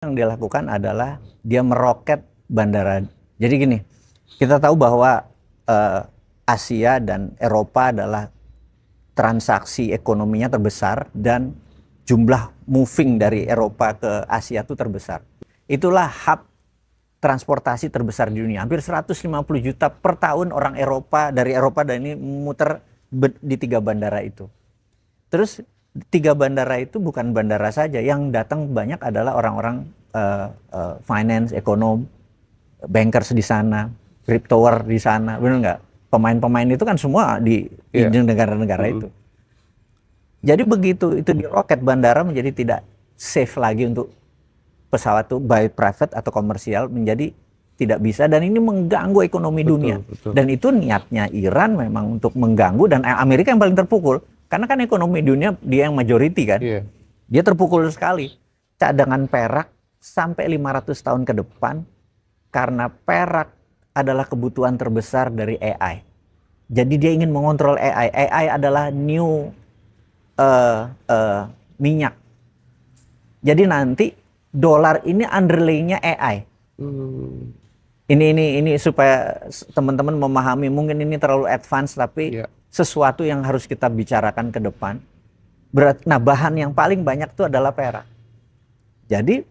Yang dia lakukan adalah dia meroket bandara. Jadi gini, kita tahu bahwa Asia dan Eropa adalah transaksi ekonominya terbesar dan jumlah moving dari Eropa ke Asia itu terbesar. Itulah hub transportasi terbesar di dunia. Hampir 150 juta per tahun orang Eropa dari Eropa dan ini muter di 3 bandara itu. Terus 3 bandara itu bukan bandara saja, yang datang banyak adalah orang-orang finance, ekonom, bankers di sana, cryptoer di sana, benar nggak? Pemain-pemain itu kan semua di negara-negara itu. Jadi begitu itu diroket, bandara menjadi tidak safe lagi untuk pesawat itu baik private atau komersial, menjadi tidak bisa, dan ini mengganggu ekonomi dunia. Betul. Dan itu niatnya Iran memang untuk mengganggu, dan Amerika yang paling terpukul. Karena kan ekonomi dunia dia yang majority kan. Dia terpukul sekali. Cadangan perak sampai 500 tahun ke depan, karena perak adalah kebutuhan terbesar dari AI. Jadi dia ingin mengontrol AI. AI adalah new minyak. Jadi nanti dolar ini underlying-nya AI. Ini supaya teman-teman memahami, mungkin ini terlalu advance, tapi sesuatu yang harus kita bicarakan ke depan. Nah, bahan yang paling banyak itu adalah perak. Jadi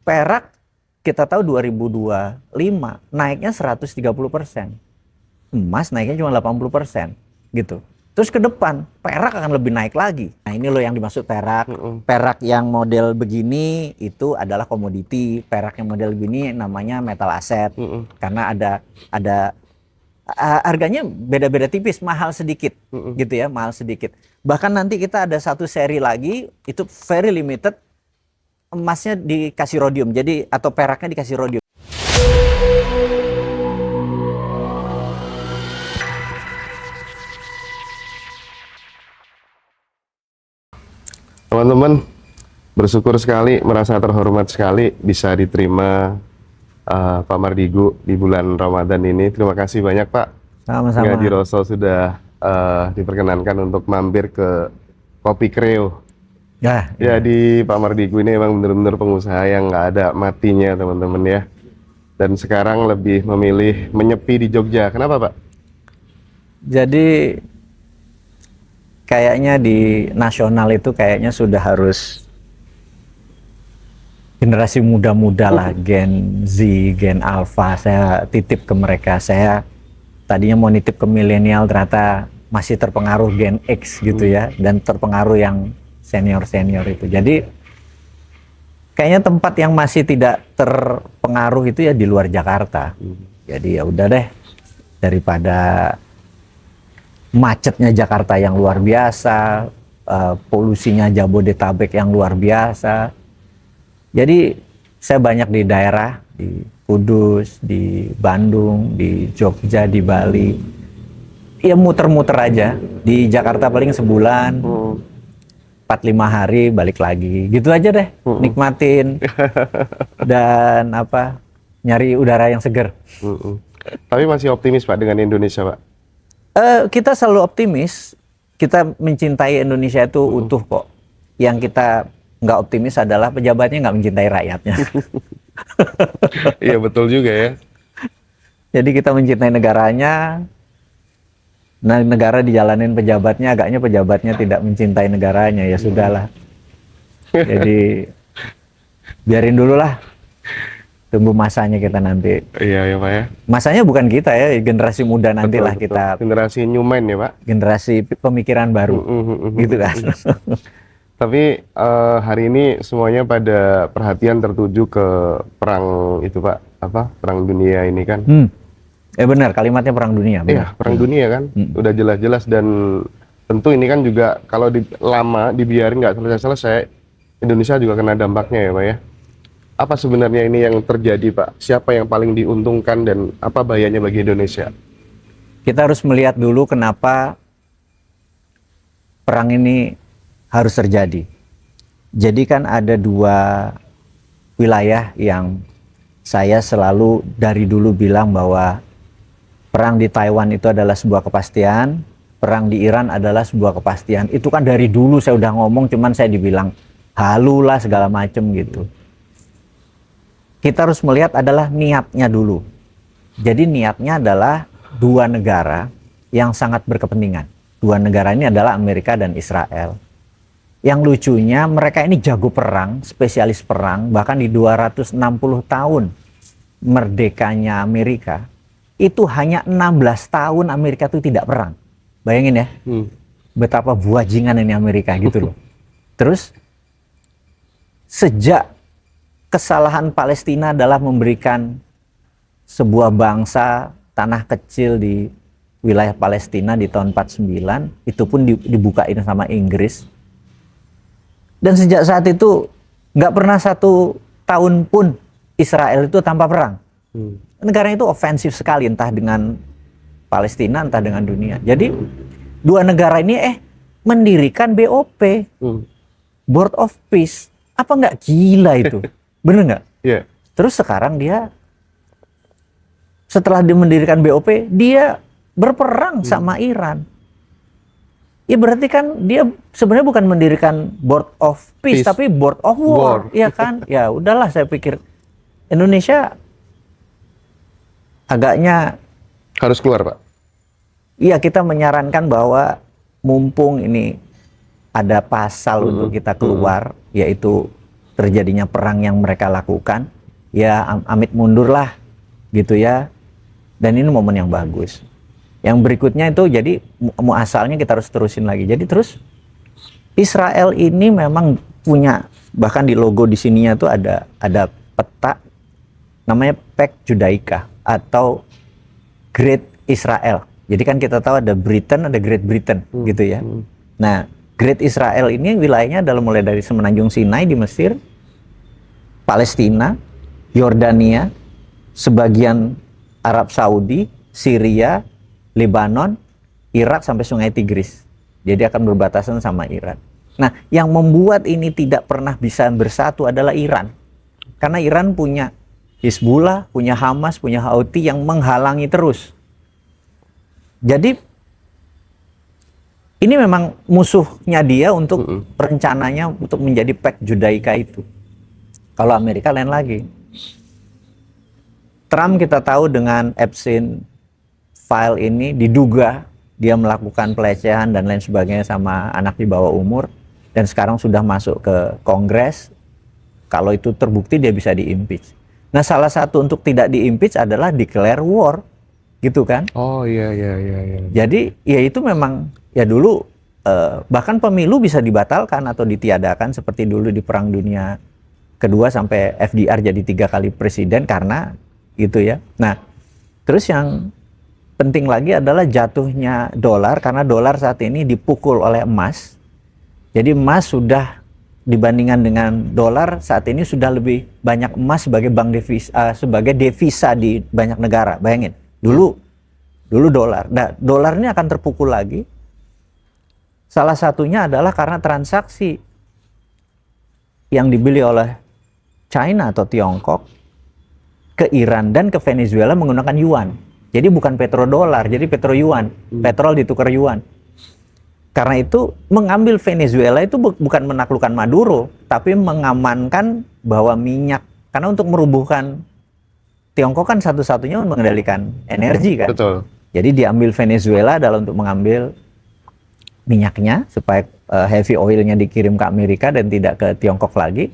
perak kita tahu 2025 naiknya 130%. Emas naiknya cuma 80% gitu. Terus ke depan perak akan lebih naik lagi. Nah, ini loh yang dimaksud perak. Perak yang model begini itu adalah komoditi. Perak yang model begini namanya metal aset. Karena ada harganya beda-beda tipis, mahal sedikit gitu ya, mahal sedikit. Bahkan nanti kita ada satu seri lagi, itu very limited, emasnya dikasih rhodium, jadi atau peraknya dikasih rhodium. Teman-teman, bersyukur sekali, merasa terhormat sekali bisa diterima Pak Mardigu di bulan Ramadan ini. Terima kasih banyak Pak. Sama-sama. Ngaji Rasul sudah diperkenankan untuk mampir ke Kopi Kreo. Jadi Pak Mardigu ini memang benar-benar pengusaha yang nggak ada matinya teman-teman ya. Dan sekarang lebih memilih menyepi di Jogja. Kenapa Pak? Jadi kayaknya di nasional itu kayaknya sudah harus generasi muda-muda lah, Gen Z, Gen Alpha, saya titip ke mereka. Saya tadinya mau nitip ke milenial, ternyata masih terpengaruh Gen X gitu ya, dan terpengaruh yang senior-senior itu. Jadi kayaknya tempat yang masih tidak terpengaruh itu ya di luar Jakarta. Jadi ya udah deh, daripada macetnya Jakarta yang luar biasa, polusinya Jabodetabek yang luar biasa. Jadi saya banyak di daerah, di Kudus, di Bandung, di Jogja, di Bali. Ya muter-muter aja. Di Jakarta paling sebulan, 4-5 hari balik lagi. Gitu aja deh, nikmatin. Dan nyari udara yang segar. Tapi masih optimis Pak dengan Indonesia Pak? Kita selalu optimis. Kita mencintai Indonesia itu utuh kok. Yang kita nggak optimis adalah pejabatnya nggak mencintai rakyatnya. Iya betul juga ya. Jadi kita mencintai negaranya, nah negara dijalanin pejabatnya, agaknya pejabatnya tidak mencintai negaranya, ya sudahlah. Jadi biarin dulu lah, tunggu masanya kita nanti. Iya ya Pak ya. Masanya bukan kita ya, generasi muda nantilah kita. Generasi Newman ya Pak. Generasi pemikiran baru, gitu kan. Tapi hari ini semuanya pada perhatian tertuju ke perang itu Pak, perang dunia ini kan? Benar, kalimatnya perang dunia. Iya, perang dunia kan, udah jelas-jelas, dan tentu ini kan juga kalau lama dibiarin nggak selesai-selesai, Indonesia juga kena dampaknya ya Pak ya. Apa sebenarnya ini yang terjadi Pak? Siapa yang paling diuntungkan dan apa bahayanya bagi Indonesia? Kita harus melihat dulu kenapa perang ini harus terjadi. Jadi kan ada 2 wilayah yang saya selalu dari dulu bilang bahwa perang di Taiwan itu adalah sebuah kepastian, perang di Iran adalah sebuah kepastian. Itu kan dari dulu saya udah ngomong, cuman saya dibilang halu lah segala macem gitu. kita harus melihat adalah niatnya dulu. Jadi niatnya adalah dua negara yang sangat berkepentingan. Dua negara ini adalah Amerika dan Israel. Yang lucunya mereka ini jago perang, spesialis perang, bahkan di 260 tahun merdekanya Amerika, itu hanya 16 tahun Amerika itu tidak perang. Bayangin ya, betapa buajingan ini Amerika gitu loh. Terus, sejak kesalahan Palestina adalah memberikan sebuah bangsa tanah kecil di wilayah Palestina di tahun 49, itu pun dibukain sama Inggris. Dan sejak saat itu nggak pernah 1 tahun pun Israel itu tanpa perang. Negara itu ofensif sekali, entah dengan Palestina, entah dengan dunia. Jadi dua negara ini mendirikan BOP, Board of Peace. Apa nggak gila itu? Bener nggak? Yeah. Terus sekarang dia setelah dia mendirikan BOP, dia berperang sama Iran. Ya berarti kan dia sebenarnya bukan mendirikan Board of Peace, tapi Board of War. Ya kan? Ya udahlah, saya pikir Indonesia agaknya harus keluar, Pak. Iya, kita menyarankan bahwa mumpung ini ada pasal untuk kita keluar, yaitu terjadinya perang yang mereka lakukan, ya amit mundurlah gitu ya. Dan ini momen yang bagus. Yang berikutnya itu jadi muasalnya kita harus terusin lagi. Jadi terus Israel ini memang punya, bahkan di logo di sininya tuh ada peta namanya Pax Judaica atau Great Israel. Jadi kan kita tahu ada Britain, ada Great Britain gitu ya. Nah, Great Israel ini wilayahnya adalah mulai dari Semenanjung Sinai di Mesir, Palestina, Yordania, sebagian Arab Saudi, Syria, Lebanon, Irak sampai Sungai Tigris. Jadi akan berbatasan sama Iran. Nah, yang membuat ini tidak pernah bisa bersatu adalah Iran. Karena Iran punya Hizbullah, punya Hamas, punya Houthi yang menghalangi terus. Jadi ini memang musuhnya dia untuk rencananya untuk menjadi Pax Judaica itu. Kalau Amerika lain lagi. Trump kita tahu dengan Epstein file ini diduga dia melakukan pelecehan dan lain sebagainya sama anak di bawah umur, dan sekarang sudah masuk ke Kongres. Kalau itu terbukti dia bisa di-impeach. Nah, salah satu untuk tidak di-impeach adalah declare war, gitu kan? Oh iya. Jadi ya itu memang ya dulu bahkan pemilu bisa dibatalkan atau ditiadakan seperti dulu di Perang Dunia Kedua sampai FDR jadi 3 kali presiden karena gitu ya. Nah, terus yang penting lagi adalah jatuhnya dolar, karena dolar saat ini dipukul oleh emas. Jadi emas sudah dibandingkan dengan dolar saat ini sudah lebih banyak emas sebagai bank devisa, sebagai devisa di banyak negara. Bayangin, dulu dolar. Nah, dolar ini akan terpukul lagi. Salah satunya adalah karena transaksi yang dibeli oleh China atau Tiongkok ke Iran dan ke Venezuela menggunakan yuan. Jadi bukan petrodolar, jadi petroyuan. Petrol ditukar yuan. Karena itu mengambil Venezuela itu bukan menaklukkan Maduro, tapi mengamankan bahwa minyak. Karena untuk merubuhkan Tiongkok kan satu-satunya mengendalikan energi kan. Betul. Jadi diambil Venezuela adalah untuk mengambil minyaknya supaya heavy oilnya dikirim ke Amerika dan tidak ke Tiongkok lagi.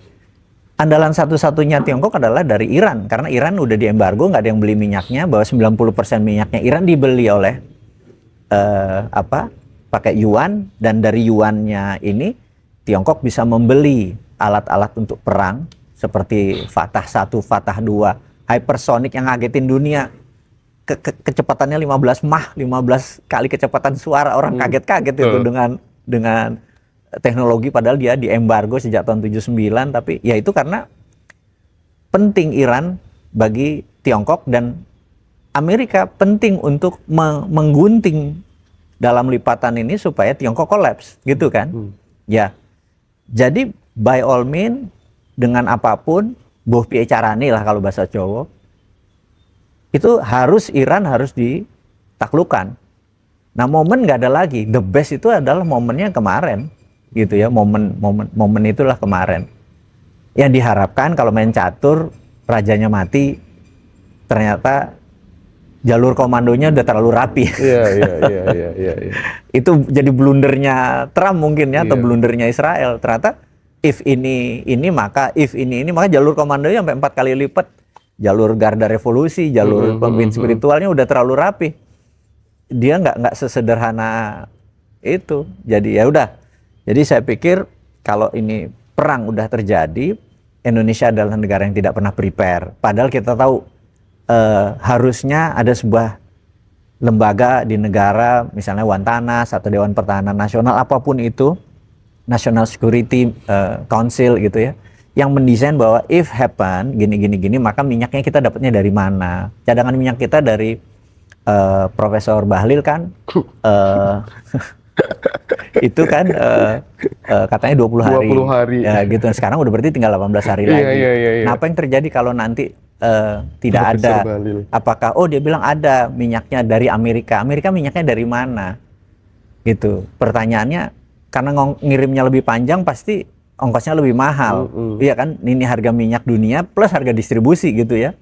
Andalan satu-satunya Tiongkok adalah dari Iran, karena Iran udah diembargo, nggak ada yang beli minyaknya, bahwa 90% minyaknya Iran dibeli oleh pakai yuan, dan dari yuannya ini Tiongkok bisa membeli alat-alat untuk perang seperti Fatah 1, Fatah 2, hypersonic yang ngagetin dunia. Kecepatannya 15 Mach, 15 kali kecepatan suara, orang kaget-kaget itu dengan teknologi, padahal dia diembargo sejak tahun 79, tapi ya itu karena penting Iran bagi Tiongkok, dan Amerika penting untuk menggunting dalam lipatan ini supaya Tiongkok kolaps, gitu kan? Ya, jadi by all means dengan apapun, boh piye carane lah kalau bahasa Jawa, itu Iran harus ditaklukkan. Nah, momen nggak ada lagi. The best itu adalah momennya kemarin. Gitu ya, momen itulah kemarin yang diharapkan kalau main catur rajanya mati, ternyata jalur komandonya udah terlalu rapi. Iya. Itu jadi blundernya Trump mungkin ya, atau Iya. blundernya Israel. Ternyata if ini maka jalur komandonya sampai 4 kali lipat. Jalur garda revolusi, jalur pemimpin spiritualnya udah terlalu rapi. Dia nggak sesederhana itu. Jadi ya udah. Jadi saya pikir kalau ini perang udah terjadi, Indonesia adalah negara yang tidak pernah prepare. Padahal kita tahu harusnya ada sebuah lembaga di negara, misalnya Wantanas atau Dewan Pertahanan Nasional, apapun itu, National Security Council gitu ya, yang mendesain bahwa if happen gini, maka minyaknya kita dapatnya dari mana? Cadangan minyak kita dari Profesor Bahlil kan, itu kan katanya 20 hari. 20 hari. Ya, gitu. Sekarang udah berarti tinggal 18 hari lagi. Iya. Nah, apa yang terjadi kalau nanti tidak Profesor ada? Bahlil. Apakah dia bilang ada minyaknya dari Amerika? Amerika minyaknya dari mana? Gitu. Pertanyaannya, karena ngirimnya lebih panjang pasti ongkosnya lebih mahal. Iya kan? Ini harga minyak dunia plus harga distribusi gitu ya.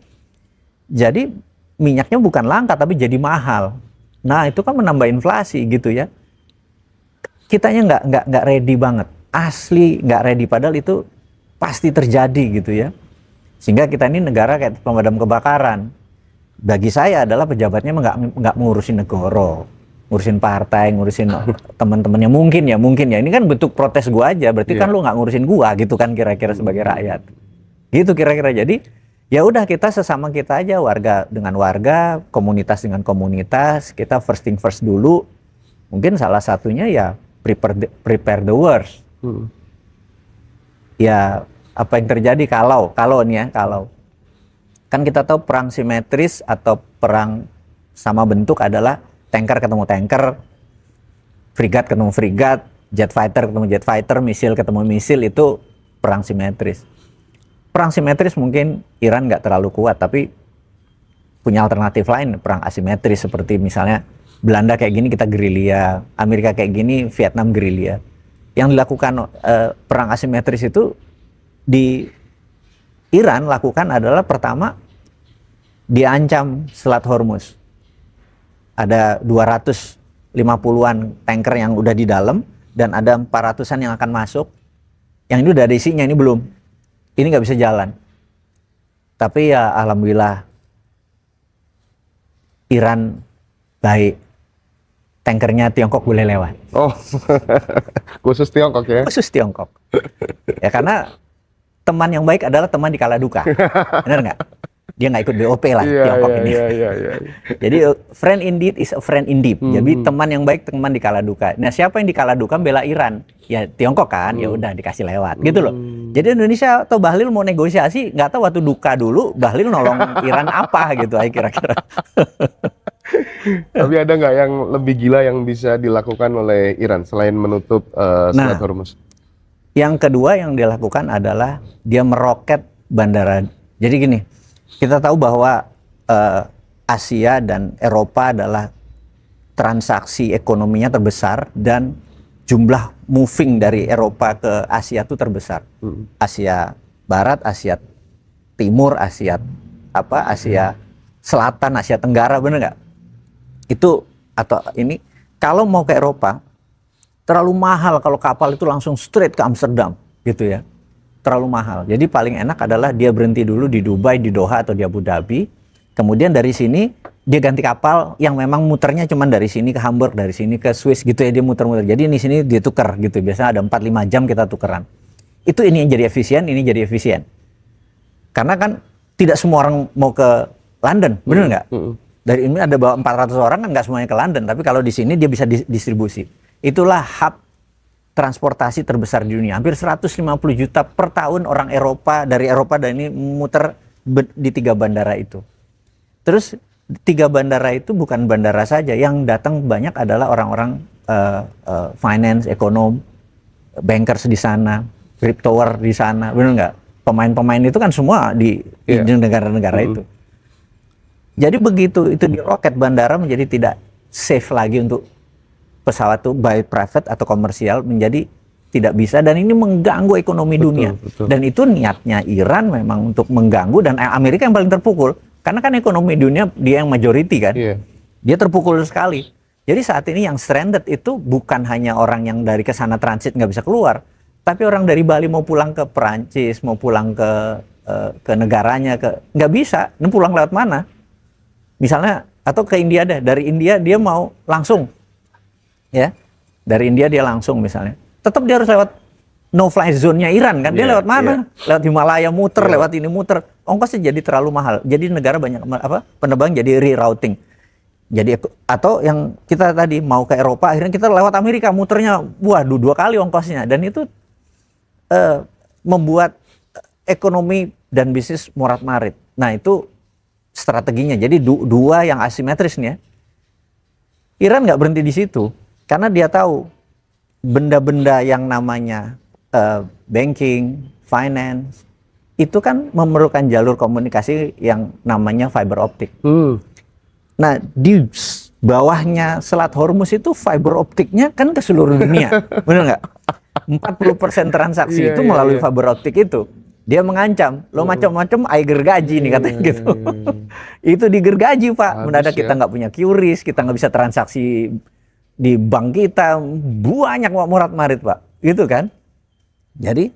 Jadi minyaknya bukan langka tapi jadi mahal. Nah, itu kan menambah inflasi gitu ya. Kitanya nggak ready banget, asli nggak ready, padahal itu pasti terjadi gitu ya. Sehingga kita ini negara kayak pemadam kebakaran. Bagi saya adalah pejabatnya nggak ngurusin negara, ngurusin partai, ngurusin teman-temannya mungkin ya. Ini kan bentuk protes gua aja, berarti kan lu nggak ngurusin gua gitu kan kira-kira sebagai rakyat. Gitu kira-kira. Jadi ya udah, kita sesama kita aja, warga dengan warga, komunitas dengan komunitas, kita first thing first dulu. Mungkin salah satunya ya prepare the worst. Ya, apa yang terjadi kalau kan kita tahu perang simetris atau perang sama bentuk adalah tanker ketemu tanker, frigat ketemu frigat, jet fighter ketemu jet fighter, misil ketemu misil, itu perang simetris. Perang simetris mungkin Iran nggak terlalu kuat, tapi punya alternatif lain, perang asimetris, seperti misalnya Belanda kayak gini kita gerilya, Amerika kayak gini Vietnam gerilya. Yang dilakukan perang asimetris itu di Iran lakukan adalah, pertama diancam Selat Hormuz. Ada 250-an tanker yang udah di dalam dan ada 400-an yang akan masuk. Yang ini udah ada isinya, ini belum. Ini nggak bisa jalan. Tapi ya alhamdulillah Iran baik. Tankernya Tiongkok boleh lewat. Oh, khusus Tiongkok ya? Khusus Tiongkok. Ya karena teman yang baik adalah teman di kala duka. Benar nggak? Dia nggak ikut BOP lah Tiongkok ini. Iya. Jadi friend indeed is a friend indeed. Jadi teman yang baik teman di kala duka. Nah, siapa yang di kala duka bela Iran? Ya Tiongkok kan. Ya udah dikasih lewat gitu loh. Jadi Indonesia atau Bahlil mau negosiasi, nggak tahu waktu duka dulu Bahlil nolong Iran apa gitu kira-kira. Tapi ada nggak yang lebih gila yang bisa dilakukan oleh Iran selain menutup Selat Hormuz? Yang kedua yang dilakukan adalah dia meroket bandara. Jadi gini, kita tahu bahwa Asia dan Eropa adalah transaksi ekonominya terbesar dan jumlah moving dari Eropa ke Asia itu terbesar. Asia Barat, Asia Timur, Asia Selatan, Asia Tenggara, bener nggak? Itu atau ini kalau mau ke Eropa terlalu mahal, kalau kapal itu langsung straight ke Amsterdam gitu ya, terlalu mahal. Jadi paling enak adalah dia berhenti dulu di Dubai, di Doha atau di Abu Dhabi, kemudian dari sini dia ganti kapal yang memang muternya cuman dari sini ke Hamburg, dari sini ke Swiss gitu ya, dia muter-muter. Jadi di sini dia tuker gitu, biasanya ada 4-5 jam kita tukeran. Itu ini yang jadi efisien, ini jadi efisien. Karena kan tidak semua orang mau ke London, bener nggak? Dari ini ada bawa 400 orang kan nggak semuanya ke London, tapi kalau di sini dia bisa distribusi. Itulah hub transportasi terbesar di dunia. Hampir 150 juta per tahun orang Eropa, dari Eropa dan ini muter di 3 bandara itu. Terus 3 bandara itu bukan bandara saja, yang datang banyak adalah orang-orang finance, ekonom, bankers di sana, cryptower di sana, benar nggak? Pemain-pemain itu kan semua di negara-negara itu. Jadi begitu itu diroket, bandara menjadi tidak safe lagi untuk pesawat itu baik private atau komersial, menjadi tidak bisa, dan ini mengganggu ekonomi dunia. Betul. Dan itu niatnya Iran memang untuk mengganggu, dan Amerika yang paling terpukul karena kan ekonomi dunia dia yang majority kan. Iya. Dia terpukul sekali. Jadi saat ini yang stranded itu bukan hanya orang yang dari kesana transit nggak bisa keluar, tapi orang dari Bali mau pulang ke Perancis, mau pulang ke negaranya, nggak bisa. Ini pulang lewat mana? Misalnya, atau ke India deh. Dari India dia mau langsung, ya. Dari India dia langsung misalnya. Tetap dia harus lewat no-fly zone-nya Iran kan. Dia lewat mana? Lewat Himalaya muter, lewat ini muter. Ongkosnya jadi terlalu mahal. Jadi negara banyak penerbangan jadi rerouting. Jadi atau yang kita tadi mau ke Eropa, akhirnya kita lewat Amerika, muternya waduh 2 kali ongkosnya, dan itu membuat ekonomi dan bisnis morat-marit. Nah itu strateginya. Jadi dua yang asimetris nih ya. Iran nggak berhenti di situ karena dia tahu benda-benda yang namanya banking, finance itu kan memerlukan jalur komunikasi yang namanya fiber optik. Nah, di bawahnya Selat Hormuz itu fiber optiknya kan ke seluruh dunia, benar nggak? 40% transaksi itu melalui fiber optik itu. Dia mengancam, lo macam-macam air gergaji nih katanya gitu. Itu digergaji Pak, mendadak kita nggak punya QRIS, kita nggak bisa transaksi di bank kita, banyak murat-marit Pak, gitu kan? Jadi,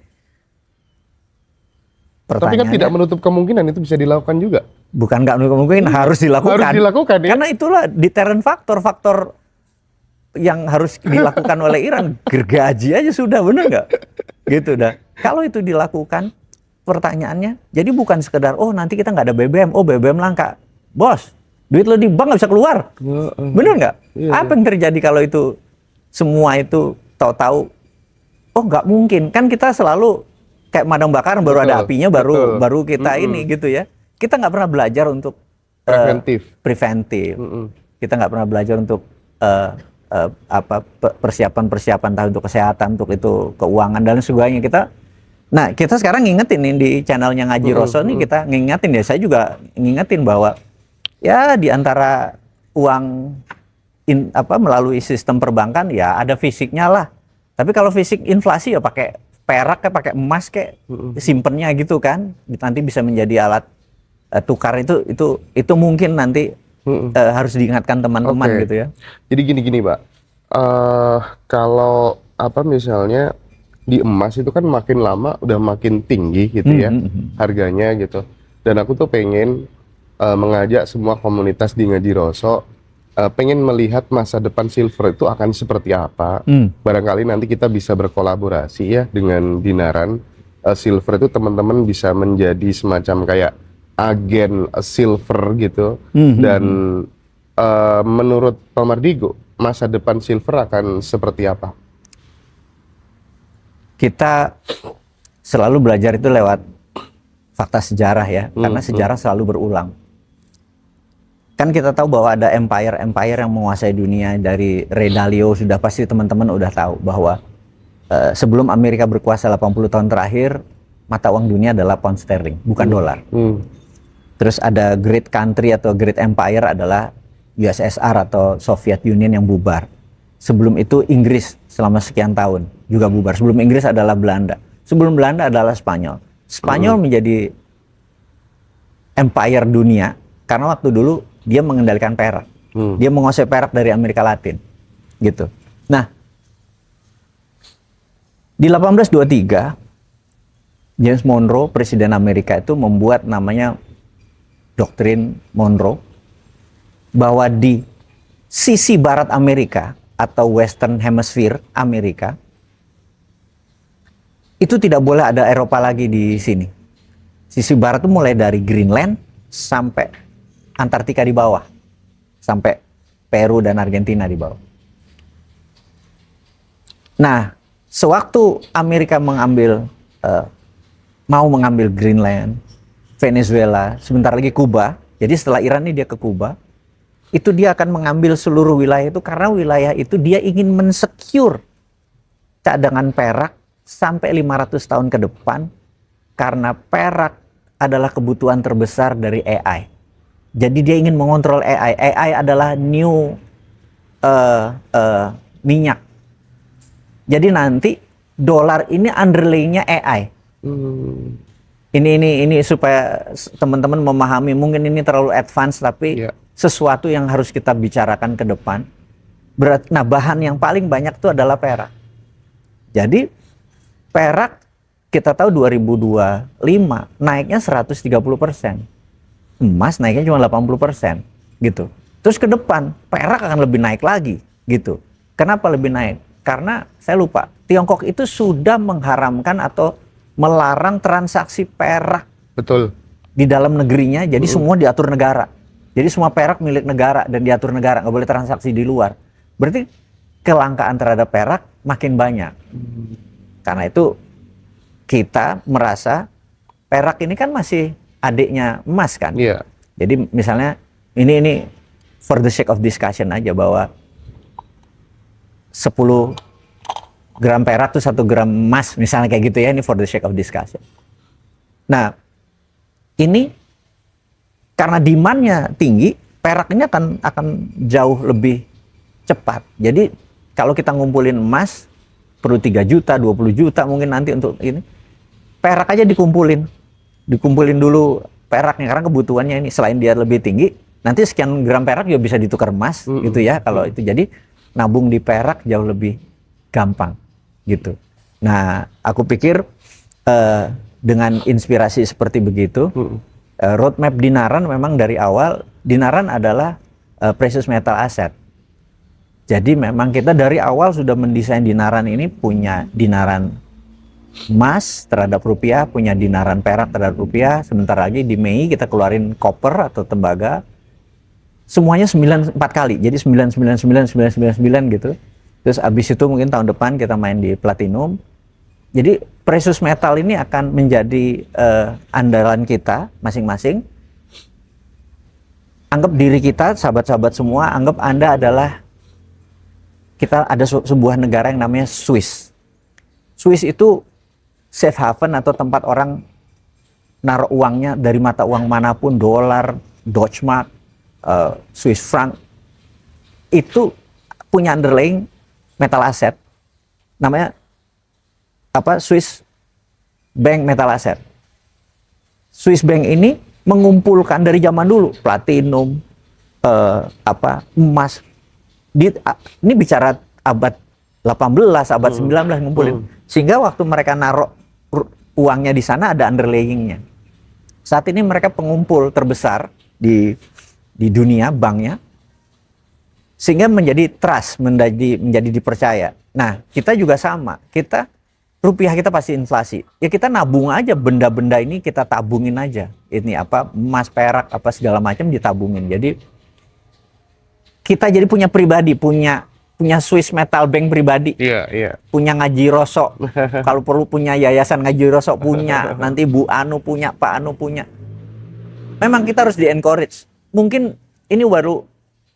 tapi kan tidak menutup kemungkinan itu bisa dilakukan juga. Bukan nggak mungkin, harus dilakukan. Harus dilakukan ya. Karena itulah deterrent faktor yang harus dilakukan oleh Iran. Gergaji aja sudah, bener nggak? Gitu dah. Kalau itu dilakukan, pertanyaannya, jadi bukan sekedar, oh nanti kita nggak ada BBM, oh BBM langka. Bos, duit lo di bank nggak bisa keluar. Bener nggak? Apa yang terjadi kalau itu, semua itu tahu-tahu, oh nggak mungkin. Kan kita selalu kayak madam bakaran, baru ada apinya, baru kita ini gitu ya. Kita nggak pernah belajar untuk preventif. Kita nggak pernah belajar untuk persiapan entah untuk kesehatan, untuk itu keuangan dan sebagainya. Kita sekarang ngingetin nih di channelnya Ngaji Roso nih, kita ngingetin ya. Saya juga ngingetin bahwa ya di antara uang melalui sistem perbankan ya ada fisiknya lah. Tapi kalau fisik inflasi ya pakai perak kayak pakai emas kayak simpennya gitu kan, nanti bisa menjadi alat tukar. Itu mungkin nanti harus diingatkan teman-teman gitu ya. Jadi gini Pak, kalau misalnya di emas itu kan makin lama udah makin tinggi gitu ya harganya gitu, dan aku tuh pengen mengajak semua komunitas di Ngaji Roso, pengen melihat masa depan silver itu akan seperti apa. Barangkali nanti kita bisa berkolaborasi ya dengan Dinaran Silver itu, teman-teman bisa menjadi semacam kayak agen silver gitu. Dan menurut Pak Mardigo, masa depan silver akan seperti apa? Kita selalu belajar itu lewat fakta sejarah ya, karena sejarah selalu berulang. Kan kita tahu bahwa ada empire yang menguasai dunia. Dari Ray Dalio sudah pasti teman-teman udah tahu bahwa sebelum Amerika berkuasa 80 tahun terakhir, mata uang dunia adalah pound sterling, bukan dolar. Terus ada great country atau great empire adalah USSR atau Soviet Union yang bubar. Sebelum itu Inggris selama sekian tahun juga bubar. Sebelum Inggris adalah Belanda. Sebelum Belanda adalah Spanyol. Spanyol menjadi empire dunia karena waktu dulu dia mengendalikan perak. Dia menguasai perak dari Amerika Latin. Gitu. Nah, di 1823, James Monroe, Presiden Amerika itu membuat namanya Doktrin Monroe, bahwa di sisi barat Amerika atau Western Hemisphere Amerika, itu tidak boleh ada Eropa lagi di sini. Sisi barat itu mulai dari Greenland sampai Antartika di bawah, sampai Peru dan Argentina di bawah. Nah, sewaktu Amerika mau mengambil Greenland, Venezuela, sebentar lagi Kuba, jadi setelah Iran ini dia ke Kuba, itu dia akan mengambil seluruh wilayah itu karena wilayah itu dia ingin mensecure cadangan perak sampai 500 tahun ke depan, karena perak adalah kebutuhan terbesar dari AI. Jadi dia ingin mengontrol AI. AI adalah new minyak. Jadi nanti dolar ini underlying-nya AI. Ini supaya teman-teman memahami, mungkin ini terlalu advance tapi sesuatu yang harus kita bicarakan ke depan. Nah, bahan yang paling banyak itu adalah perak. Jadi perak kita tahu 2025 naiknya 130%. Emas naiknya cuma 80% gitu. Terus ke depan perak akan lebih naik lagi gitu. Kenapa lebih naik? Karena saya lupa, Tiongkok itu sudah mengharamkan atau melarang transaksi perak. Betul. Di dalam negerinya, jadi semua diatur negara. Jadi semua perak milik negara dan diatur negara, nggak boleh transaksi di luar. Berarti kelangkaan terhadap perak makin banyak. Karena itu kita merasa perak ini kan masih adiknya emas kan. Iya. Jadi misalnya ini for the sake of discussion aja bahwa 10 gram perak tuh 1 gram emas misalnya kayak gitu ya, ini for the sake of discussion. Nah, ini karena demand-nya tinggi, perak ini akan jauh lebih cepat. Jadi kalau kita ngumpulin emas perlu 3 juta, 20 juta mungkin nanti untuk ini. Perak aja dikumpulin dulu peraknya karena kebutuhannya ini selain dia lebih tinggi, nanti sekian gram perak juga bisa ditukar emas gitu ya kalau itu. Jadi nabung di perak jauh lebih gampang gitu. Nah, aku pikir dengan inspirasi seperti begitu, roadmap Dinaran memang dari awal, Dinaran adalah precious metal asset. Jadi memang kita dari awal sudah mendesain Dinaran ini punya Dinaran emas terhadap rupiah, punya Dinaran perak terhadap rupiah. Sebentar lagi di Mei kita keluarin copper atau tembaga. Semuanya 4 kali. Jadi 999 gitu. Terus abis itu mungkin tahun depan kita main di platinum. Jadi precious metal ini akan menjadi andalan kita masing-masing. Anggap diri kita, sahabat-sahabat semua, anggap Anda adalah, kita ada sebuah negara yang namanya Swiss. Swiss itu safe haven atau tempat orang naruh uangnya dari mata uang manapun, dolar, Deutschmark, Swiss franc. Itu punya underlying metal asset. Namanya apa? Swiss Bank Metal Asset. Swiss Bank ini mengumpulkan dari zaman dulu platinum, emas. Ini bicara abad 18, abad 19 ngumpulin. Sehingga waktu mereka naruh uangnya di sana ada underlayingnya. Saat ini mereka pengumpul terbesar di dunia banknya, sehingga menjadi trust, menjadi dipercaya. Nah, kita juga sama. Rupiah kita pasti inflasi. Ya kita nabung aja benda-benda ini, kita tabungin aja. Ini emas, perak, segala macam ditabungin. Jadi kita jadi punya pribadi, punya Swiss Metal Bank pribadi. Iya. Punya Ngaji Rosok. Kalau perlu punya yayasan Ngaji Rosok punya. Nanti Bu Anu punya, Pak Anu punya. Memang kita harus di-encourage. Mungkin ini baru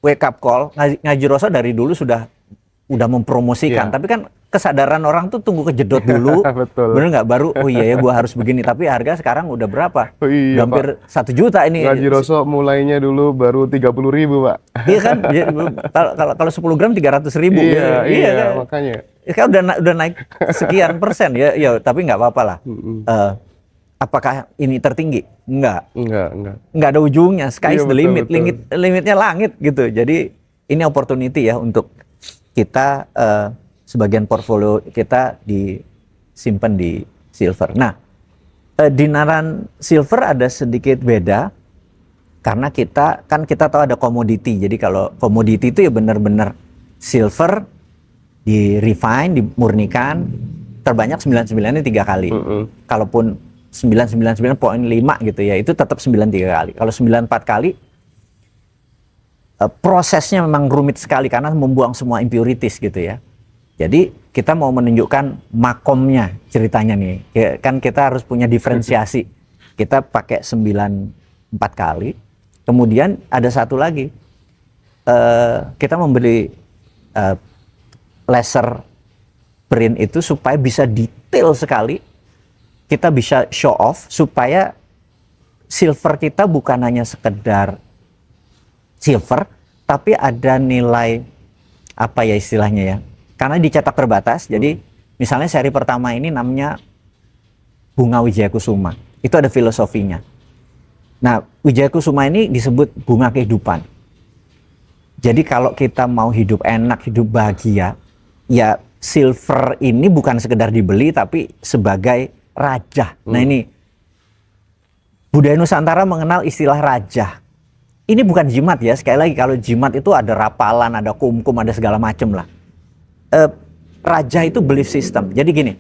wake up call. Ngaji Rosok dari dulu sudah mempromosikan. Tapi kan kesadaran orang tuh tunggu kejedot dulu. Betul. Bener nggak? Baru, oh iya ya gue harus begini. Tapi harga sekarang udah berapa? Oh iya, hampir 1 juta ini. Ngaji Rosok mulainya dulu baru 30.000, Pak. Iya kan? Kalau 10 gram 300.000. Iya kan? Makanya. Kan udah naik sekian persen ya, tapi nggak apa-apa lah. Apakah ini tertinggi? Enggak. Nggak ada ujungnya. Sky is the limit. Limitnya langit gitu. Jadi ini opportunity ya untuk kita sebagian portfolio kita disimpan di silver. Nah, Dinaran silver ada sedikit beda karena kita tahu ada komoditi. Jadi kalau komoditi itu ya benar-benar silver di refine, dimurnikan, terbanyak 99 ini 3 kali. Kalaupun 999.5 gitu ya, itu tetap 93 kali. Kalau 94 kali, prosesnya memang rumit sekali karena membuang semua impurities gitu ya. Jadi kita mau menunjukkan makomnya ceritanya nih. Kan kita harus punya diferensiasi. Kita pakai 94 kali. Kemudian ada satu lagi. Kita membeli laser print itu supaya bisa detail sekali. Kita bisa show off supaya silver kita bukan hanya sekedar silver, tapi ada nilai apa ya istilahnya ya. Karena dicetak terbatas, jadi Misalnya seri pertama ini namanya Bunga Wijaya Kusuma. Itu ada filosofinya. Nah, Wijaya Kusuma ini disebut bunga kehidupan. Jadi kalau kita mau hidup enak, hidup bahagia, ya silver ini bukan sekedar dibeli tapi sebagai raja. Nah ini budaya Nusantara mengenal istilah raja. Ini bukan jimat ya, sekali lagi kalau jimat itu ada rapalan, ada kum-kum, ada segala macam lah. Raja itu belief system. Jadi gini,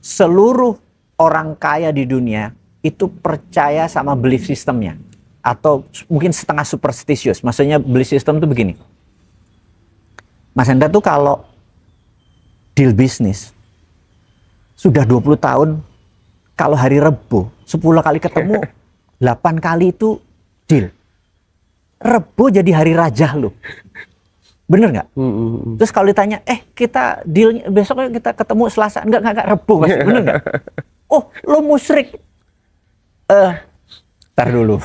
seluruh orang kaya di dunia itu percaya sama belief systemnya. Atau mungkin setengah superstitious. Maksudnya belief system itu begini. Mas Hendra tuh kalau deal bisnis sudah 20 tahun, kalau hari Rebo 10 kali ketemu 8 kali itu deal. Rebo jadi hari raja loh. Bener nggak? Terus kalau ditanya, kita deal besok kita ketemu Selasa, enggak Rebo mas, bener nggak? Oh lo musyrik. Tar dulu.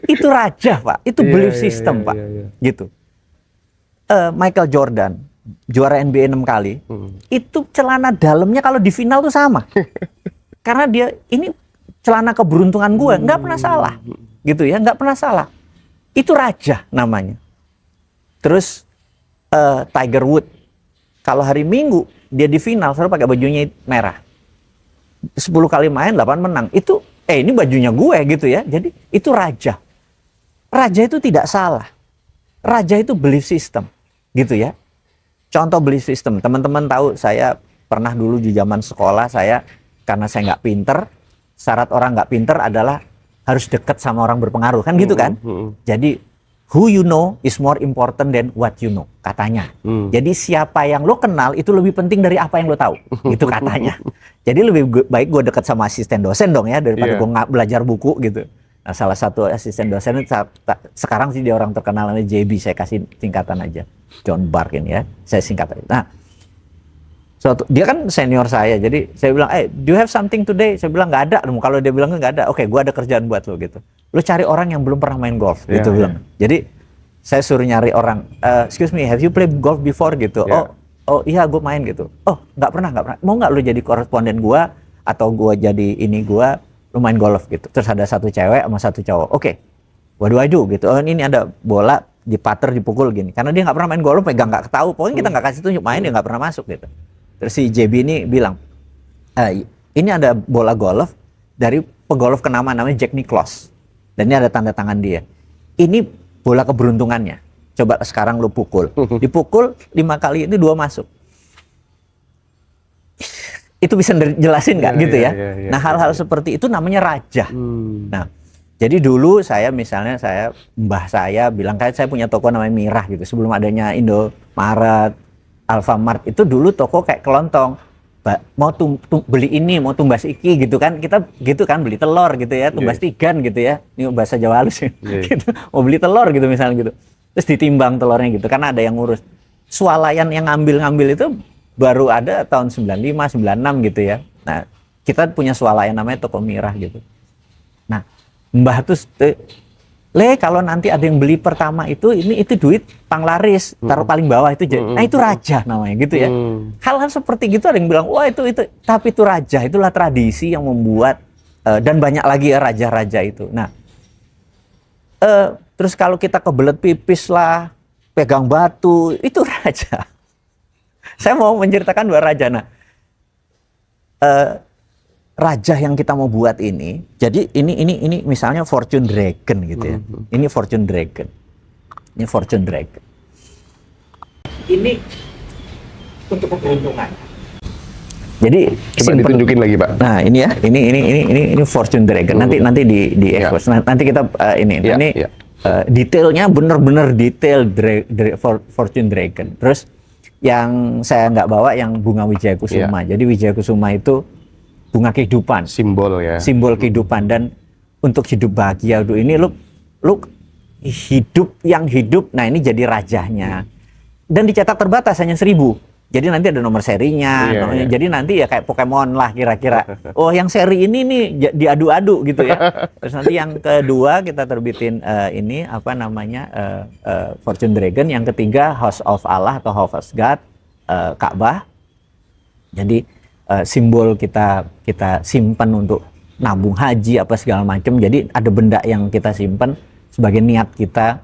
Itu raja pak, itu belief system pak, gitu. Michael Jordan juara NBA 6 kali, itu celana dalamnya kalau di final tuh sama, karena dia ini celana keberuntungan gue, nggak pernah salah, gitu ya, nggak pernah salah. Itu raja namanya. Terus Tiger Woods, kalau hari Minggu dia di final selalu pakai bajunya merah. 10 kali main 8 menang. Itu ini bajunya gue gitu ya. Jadi itu raja. Raja itu tidak salah. Raja itu belief system, gitu ya. Contoh belief system, teman-teman tahu saya pernah dulu di zaman sekolah karena saya nggak pinter, syarat orang nggak pinter adalah harus dekat sama orang berpengaruh, kan gitu kan? Jadi who you know is more important than what you know, katanya. Jadi siapa yang lo kenal itu lebih penting dari apa yang lo tahu, itu katanya. Jadi lebih baik gue dekat sama asisten dosen dong ya daripada gue belajar buku gitu. Nah, salah satu asisten dosen itu sekarang sih dia orang terkenal namanya JB, saya kasih singkatan aja, John Barkin ya, saya singkat aja. Nah, dia kan senior saya, jadi saya bilang, do you have something today? Saya bilang nggak ada. Kalau dia bilang nggak ada, oke, gue ada kerjaan buat lo gitu. Lo cari orang yang belum pernah main golf, gitu bilang. Jadi saya suruh nyari orang, excuse me, have you played golf before gitu? Oh iya, gue main gitu. Oh nggak pernah. Mau nggak lo jadi koresponden gue atau gue jadi lo main golf gitu. Terus ada satu cewek sama satu cowok. Oke, what do I do gitu? Oh ini ada bola di putter dipukul gini. Karena dia nggak pernah main golf, pegang nggak tahu. Pokoknya kita nggak kasih tunjuk main, dia nggak pernah masuk gitu. Terus si JB ini bilang, ini ada bola golf dari pegolf kenama namanya Jack Nicklaus. Dan ini ada tanda tangan dia. Ini bola keberuntungannya. Coba sekarang lu pukul. Dipukul 5 kali itu 2 masuk. Itu bisa jelasin nggak gitu ya? Nah hal-hal seperti itu namanya raja. Nah jadi dulu mbah saya bilang, kayak saya punya toko namanya Mirah gitu. Sebelum adanya Indomaret, Alfamart itu dulu toko kayak kelontong. Mau beli ini, mau tumbas iki gitu kan, kita gitu kan, beli telur gitu ya, tumbas tigan gitu ya, ini bahasa Jawa halus ya. Gitu. Mau beli telur gitu misalnya gitu, terus ditimbang telurnya gitu, karena ada yang ngurus. Swalayan yang ngambil itu baru ada tahun 95, 96 gitu ya. Nah kita punya swalayan namanya toko Mirah gitu. Nah mbah tuh kalau nanti ada yang beli pertama itu duit panglaris, taruh paling bawah itu. Nah itu raja namanya gitu ya. Hal-hal seperti gitu ada yang bilang, wah itu tapi itu raja, itulah tradisi yang membuat dan banyak lagi ya raja-raja itu. Nah, terus kalau kita kebelet pipis lah, pegang batu, itu raja. Saya mau menceritakan 2 raja. Nah, raja yang kita mau buat ini, jadi ini misalnya Fortune Dragon gitu ya. Ini Fortune Dragon. Ini Fortune Dragon. Ini untuk keberuntungan. Jadi coba ditunjukin lagi, Pak. Nah, ini ya. Ini Fortune Dragon. Nanti di expose. Nanti kita detailnya bener-bener detail Fortune Dragon. Terus yang saya nggak bawa yang bunga Wijaya Kusuma. Jadi Wijaya Kusuma itu bunga kehidupan, simbol kehidupan, dan untuk hidup bahagia ini lu hidup, nah ini jadi rajanya, dan dicetak terbatas hanya 1000, jadi nanti ada nomor serinya, jadi nanti ya kayak Pokemon lah kira-kira. Oh yang seri ini nih diadu-adu gitu ya. Terus nanti yang kedua kita terbitin Fortune Dragon, yang ketiga House of Allah atau House of God, Ka'bah. Jadi simbol kita simpan untuk nabung haji apa segala macam. Jadi ada benda yang kita simpan sebagai niat kita.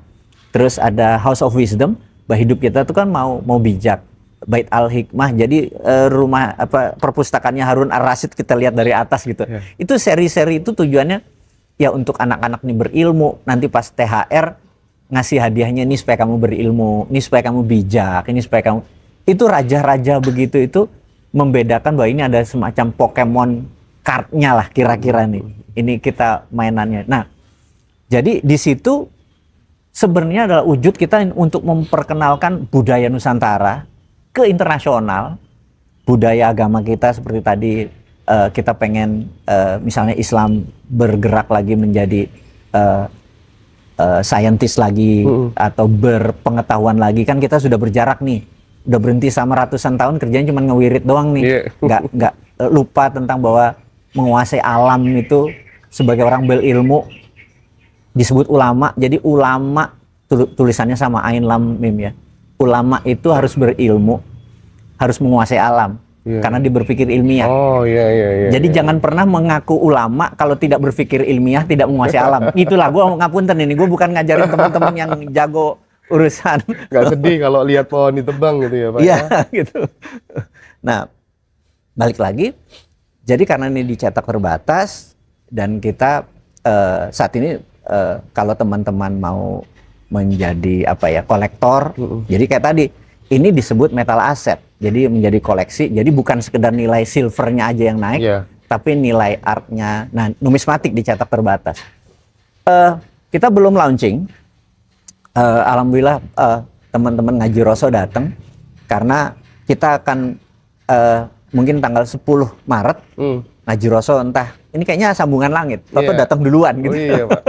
Terus ada House of Wisdom, bahwa hidup kita tuh kan mau bijak. Bait Al-Hikmah, jadi rumah perpustakaannya Harun Ar-Rasyid kita lihat dari atas gitu. Itu seri-seri itu tujuannya ya untuk anak-anak nih berilmu, nanti pas THR ngasih hadiahnya, ini supaya kamu berilmu, ini supaya kamu bijak, ini supaya kamu, itu raja-raja begitu itu membedakan bahwa ini ada semacam Pokemon card-nya lah kira-kira nih. Ini kita mainannya. Nah, jadi di situ sebenarnya adalah wujud kita untuk memperkenalkan budaya Nusantara ke internasional, budaya agama kita seperti tadi kita pengen misalnya Islam bergerak lagi menjadi saintis lagi atau berpengetahuan lagi, kan kita sudah berjarak nih, udah berhenti sama ratusan tahun kerjanya cuma ngewirit doang nih, nggak lupa tentang bahwa menguasai alam itu sebagai orang berilmu disebut ulama. Jadi ulama tulisannya sama ain lam mim ya. Ulama itu harus berilmu, harus menguasai alam, karena dia berpikir ilmiah. Jadi jangan pernah mengaku ulama kalau tidak berpikir ilmiah, tidak menguasai alam. Itulah gue ngapunten ini, gue bukan ngajarin teman-teman yang jago urusan. Gak sedih kalau lihat pohon ditebang gitu ya Pak? Iya gitu. Nah, balik lagi. Jadi karena ini dicetak terbatas dan kita saat ini kalau teman-teman mau menjadi kolektor, jadi kayak tadi ini disebut metal asset, jadi menjadi koleksi, jadi bukan sekedar nilai silvernya aja yang naik, tapi nilai artnya. Nah, numismatik dicetak terbatas. Kita belum launching, alhamdulillah teman-teman Ngaji Roso datang karena kita akan mungkin tanggal 10 Maret Ngaji Roso entah ini kayaknya sambungan langit, atau datang duluan gitu. Pak.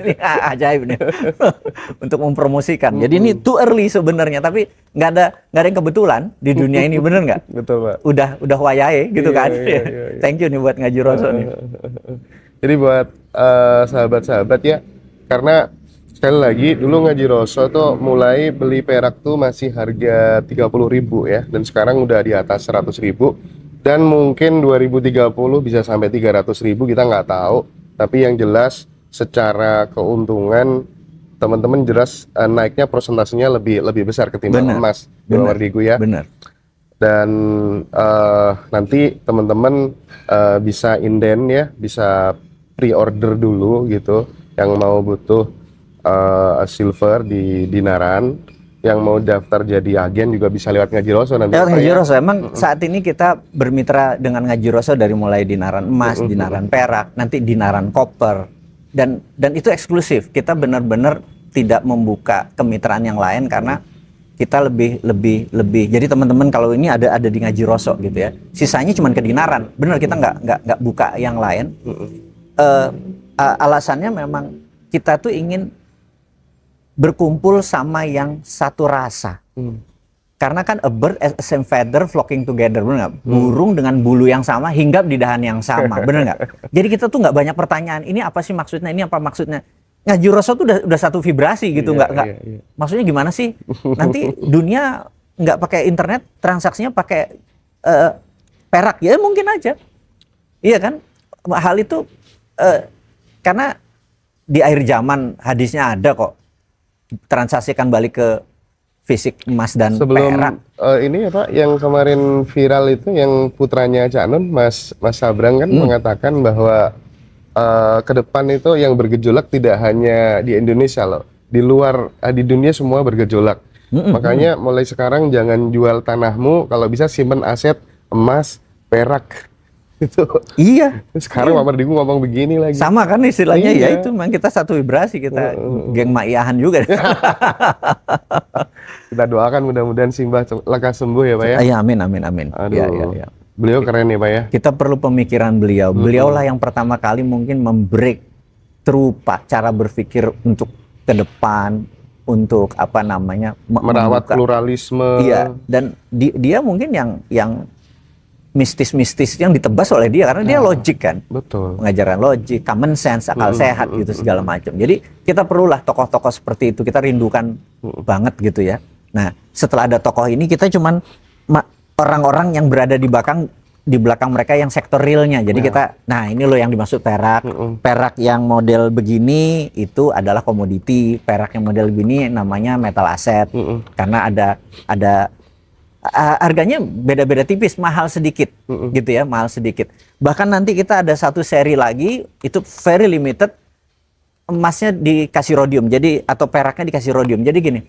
Ini ajaib nih untuk mempromosikan. Jadi ini too early sebenarnya, tapi nggak ada yang kebetulan di dunia ini, bener nggak? Betul Pak. Udah wayahe gitu kan. Thank you nih buat Ngaji Roso nih. Jadi buat sahabat-sahabat ya, karena sekali lagi dulu Ngaji Roso tuh mulai beli perak tuh masih harga 30.000 ya, dan sekarang udah di atas 100.000. Dan mungkin 2030 bisa sampai 300.000, kita nggak tahu. Tapi yang jelas secara keuntungan teman-teman jelas naiknya persentasenya lebih besar ketimbang emas di Wardigu ya. Benar. Dan nanti teman-teman bisa inden ya, bisa pre-order dulu gitu. Yang mau butuh silver di Dinaran, yang mau daftar jadi agen juga bisa lewat Ngaji Roso nanti. Lewat Ngaji Roso. Emang saat ini kita bermitra dengan Ngaji Roso dari mulai Dinaran emas, Dinaran perak, nanti Dinaran koper, dan itu eksklusif. Kita benar-benar tidak membuka kemitraan yang lain karena kita lebih. Jadi teman-teman kalau ini ada di Ngaji Roso gitu ya. Sisanya cuma ke Dinaran. Benar, kita nggak buka yang lain. Alasannya memang kita tuh ingin berkumpul sama yang satu rasa. Karena kan a bird as same feather flocking together, bener nggak? Burung dengan bulu yang sama hinggap di dahan yang sama, bener nggak? Jadi kita tuh nggak banyak pertanyaan. Ini apa sih maksudnya? Ini apa maksudnya? Ngaji Roso tuh udah satu vibrasi gitu, nggak. Maksudnya gimana sih? Nanti dunia nggak pakai internet, transaksinya pakai perak, ya mungkin aja. Iya kan? Hal itu karena di akhir zaman hadisnya ada kok. Transaksikan balik ke fisik emas dan perak. Ini ya Pak, yang kemarin viral itu yang putranya Cak Nun, Mas Sabrang kan mengatakan bahwa ke depan itu yang bergejolak tidak hanya di Indonesia loh, di luar di dunia semua bergejolak. Makanya mulai sekarang jangan jual tanahmu, kalau bisa simpen aset emas, perak. Itu. Iya. Sekarang Pak Mardigu ngomong begini lagi. Sama kan istilahnya, ya itu memang kita satu vibrasi, kita geng Maiyahan juga. Kita doakan mudah-mudahan Simbah lekas sembuh ya Pak ya. Iya, amin. Aduh. Ya. Beliau keren ya Pak ya. Kita perlu pemikiran beliau. Beliaulah yang pertama kali mungkin membreak through cara berpikir untuk ke depan, untuk merawat pluralisme. Iya, dan dia mungkin yang mistis-mistis yang ditebas oleh dia, karena dia logik kan. Betul. Pengajaran logik, common sense, akal sehat gitu segala macam. Jadi kita perlulah tokoh-tokoh seperti itu, kita rindukan banget gitu ya. Nah, setelah ada tokoh ini kita cuman orang-orang yang berada di belakang mereka yang sektor realnya. Jadi nah ini loh yang dimaksud perak. Perak yang model begini itu adalah komoditi. Perak yang model begini namanya metal aset. Karena ada harganya beda-beda tipis, mahal sedikit, gitu ya, mahal sedikit. Bahkan nanti kita ada satu seri lagi, itu very limited, emasnya dikasih rhodium, jadi atau peraknya dikasih rhodium. Jadi gini,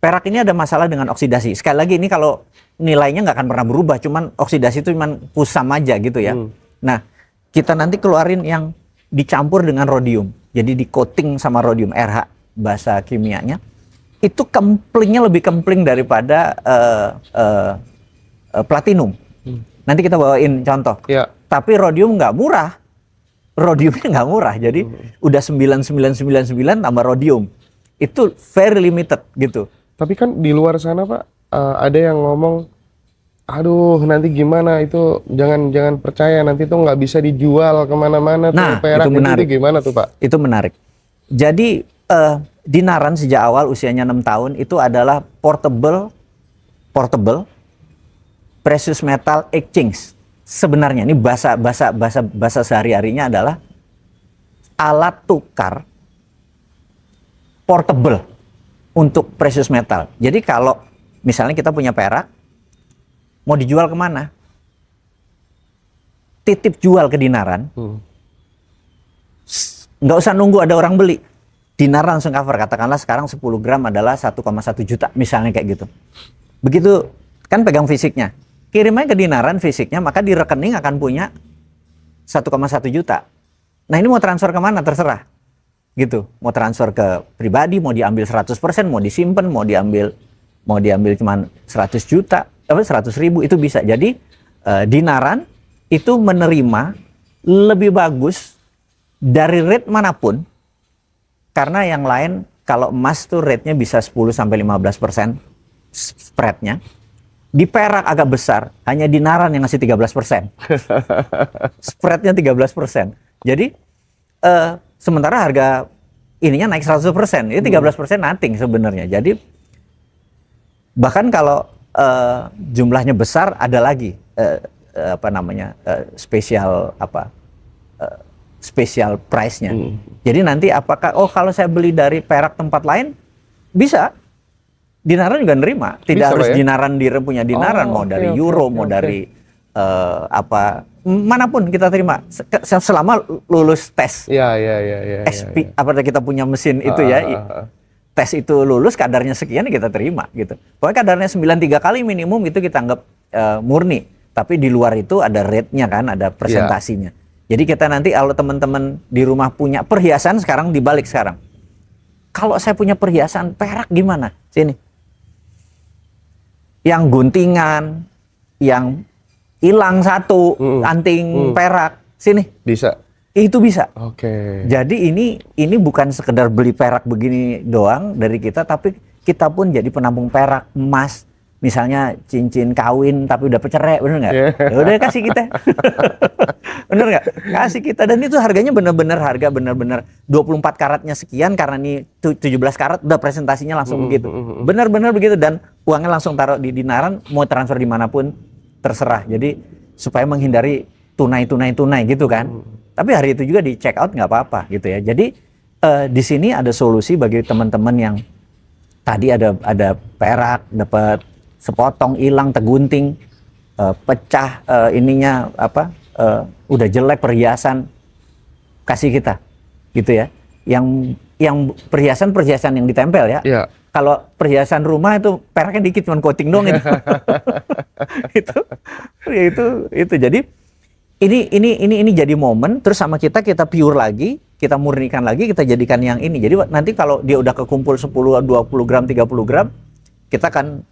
perak ini ada masalah dengan oksidasi. Sekali lagi ini kalau nilainya nggak akan pernah berubah, cuman oksidasi itu cuman kusam aja gitu ya. Nah, kita nanti keluarin yang dicampur dengan rhodium, jadi di coating sama rhodium, RH bahasa kimianya. Itu kemplingnya lebih kempling daripada platinum. Nanti kita bawain contoh. Tapi rhodium nggak murah. Rhodiumnya nggak murah. Jadi udah 9999 tambah rhodium. Itu very limited gitu. Tapi kan di luar sana Pak, ada yang ngomong, aduh nanti gimana itu, jangan percaya, nanti tuh nggak bisa dijual kemana-mana tuh perak itu gimana tuh Pak? Itu menarik. Jadi Dinaran sejak awal usianya 6 tahun itu adalah portable precious metal exchange. Sebenarnya ini bahasa sehari-harinya adalah alat tukar portable untuk precious metal. Jadi kalau misalnya kita punya perak mau dijual kemana? Titip jual ke Dinaran. Nggak usah nunggu ada orang beli. Dinaran langsung cover, katakanlah sekarang 10 gram adalah 1,1 juta misalnya kayak gitu. Begitu kan pegang fisiknya, kirim aja ke Dinaran fisiknya, maka di rekening akan punya 1,1 juta. Nah ini mau transfer kemana terserah gitu, mau transfer ke pribadi, mau diambil 100%, mau disimpan, mau diambil cuman 100 juta, 100 ribu itu bisa. Jadi Dinaran itu menerima lebih bagus dari rate manapun. Karena yang lain kalau emas tuh rate-nya bisa 10-15% spread-nya. Di perak agak besar, hanya Dinaran yang ngasih 13%. Spread-nya 13%. Jadi sementara harga ininya naik 100%, itu 13% nothing sebenarnya. Jadi bahkan kalau jumlahnya besar ada lagi spesial price-nya. Jadi nanti apakah kalau saya beli dari perak tempat lain bisa, Dinaran juga nerima. Tidak bisa, harus ya? Dinaran punya Dinaran, mau dari euro, mau dari manapun kita terima selama lulus tes. SP kita punya mesin itu tes itu lulus kadarnya sekian kita terima gitu. Pokoknya kadarnya 93 kali minimum itu kita anggap murni. Tapi di luar itu ada rate-nya kan, ada presentasinya. Jadi kita nanti kalau teman-teman di rumah punya perhiasan sekarang dibalik sekarang. Kalau saya punya perhiasan perak gimana? Sini. Yang guntingan, yang hilang satu anting perak, sini. Bisa. Itu bisa. Oke. Jadi ini bukan sekedar beli perak begini doang dari kita, tapi kita pun jadi penampung perak, emas. Misalnya cincin kawin tapi udah pecerai, bener nggak? Ya udah kasih kita, bener nggak? Kasih kita, dan itu harganya bener-bener 24 karatnya sekian, karena ini 17 karat udah presentasinya langsung begitu, bener-bener begitu, dan uangnya langsung taruh di Dinaran, mau transfer dimanapun terserah. Jadi supaya menghindari tunai gitu kan. Tapi hari itu juga di check out nggak apa-apa gitu ya. Jadi di sini ada solusi bagi teman-teman yang tadi ada perak dapat sepotong hilang, tergunting, pecah ininya udah jelek perhiasan, kasih kita gitu ya. Yang perhiasan yang ditempel ya. Kalau perhiasan rumah itu peraknya dikit, cuma coating doang itu. itu jadi ini jadi momen, terus sama kita pure lagi, kita murnikan lagi, kita jadikan yang ini. Jadi nanti kalau dia udah kekumpul 10, 20 gram, 30 gram, kita akan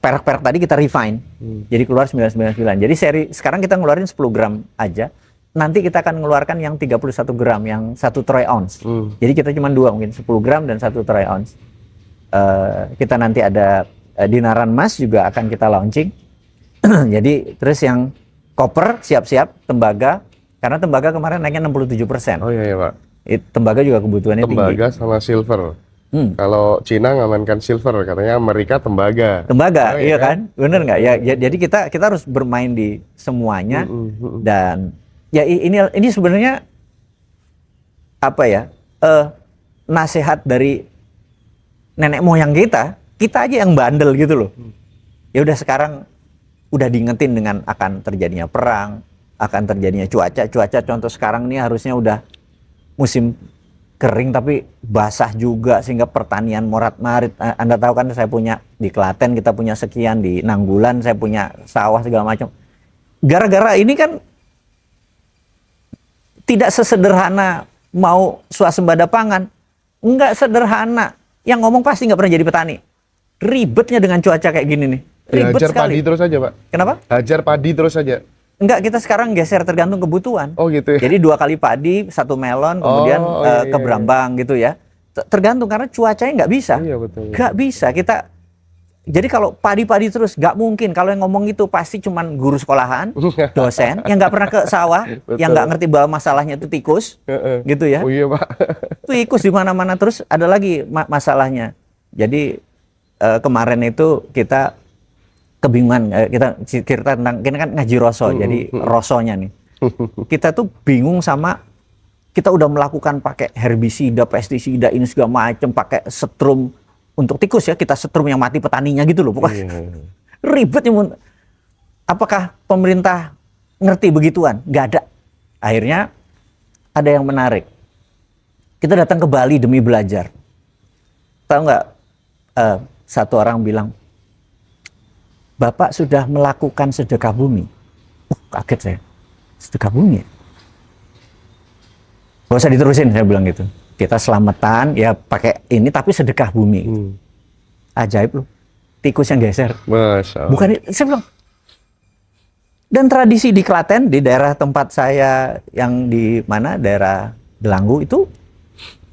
perak-perak tadi kita refine. Jadi keluar 999. Jadi sekarang kita ngeluarin 10 gram aja. Nanti kita akan mengeluarkan yang 31 gram, yang 1 troy ounce. Jadi kita cuma 2, mungkin 10 gram dan 1 troy ounce. Kita nanti ada Dinaran emas juga akan kita launching. Jadi terus yang copper siap-siap, tembaga, karena tembaga kemarin naiknya 67%. Oh iya Pak. Tembaga juga kebutuhannya tinggi. Tembaga sama silver. Kalau Cina ngamankan silver, katanya Amerika tembaga. Tembaga, Oh, iya iya kan? Bener nggak? Jadi kita harus bermain di semuanya dan ya ini sebenarnya apa ya? Nasihat dari nenek moyang kita aja yang bandel gitu loh. Ya udah sekarang udah diingetin dengan akan terjadinya perang, akan terjadinya cuaca contoh sekarang ini harusnya udah musim kering tapi basah juga sehingga pertanian morat-marit. Anda tahu kan saya punya di Klaten, kita punya sekian, di Nanggulan saya punya sawah segala macam. Gara-gara ini kan tidak sesederhana mau swasembada pangan. Enggak sederhana. Yang ngomong pasti nggak pernah jadi petani. Ribetnya dengan cuaca kayak gini nih. Ya, Ribet hajar sekali. padi terus aja, Pak. Kenapa? Hajar padi terus aja. Enggak, kita sekarang geser tergantung kebutuhan. Oh gitu ya. Jadi 2 kali padi, 1 melon, kemudian Iya, ke Brambang gitu ya. Tergantung karena cuacanya nggak bisa. Iya, betul. Nggak bisa kita. Jadi kalau padi-padi terus nggak mungkin. Kalau yang ngomong itu pasti cuman guru sekolahan, dosen yang nggak pernah ke sawah, yang nggak ngerti bahwa masalahnya itu tikus, gitu ya. Oh iya, Pak. Tikus di mana-mana. Terus ada lagi masalahnya. Jadi kemarin itu kita kebingungan, kita tentang, kita kan ngaji roso, jadi rosonya nih. Kita tuh bingung sama, kita udah melakukan pakai herbisida, pestisida, ini segala macam, pakai setrum untuk tikus ya, kita setrum yang mati petaninya gitu loh, pokoknya. Ribet ya. Apakah pemerintah ngerti begituan? Nggak ada. Akhirnya ada yang menarik. Kita datang ke Bali demi belajar. Tahu nggak? Satu orang bilang, Bapak sudah melakukan sedekah bumi. Kaget saya. Sedekah bumi? Gak usah diterusin, saya bilang gitu. Kita selamatan, ya pakai ini, tapi sedekah bumi. Ajaib loh. Tikus yang geser. Masya Allah. Bukan, saya bilang. Dan tradisi di Klaten, di daerah tempat saya yang di mana, daerah Delanggu itu,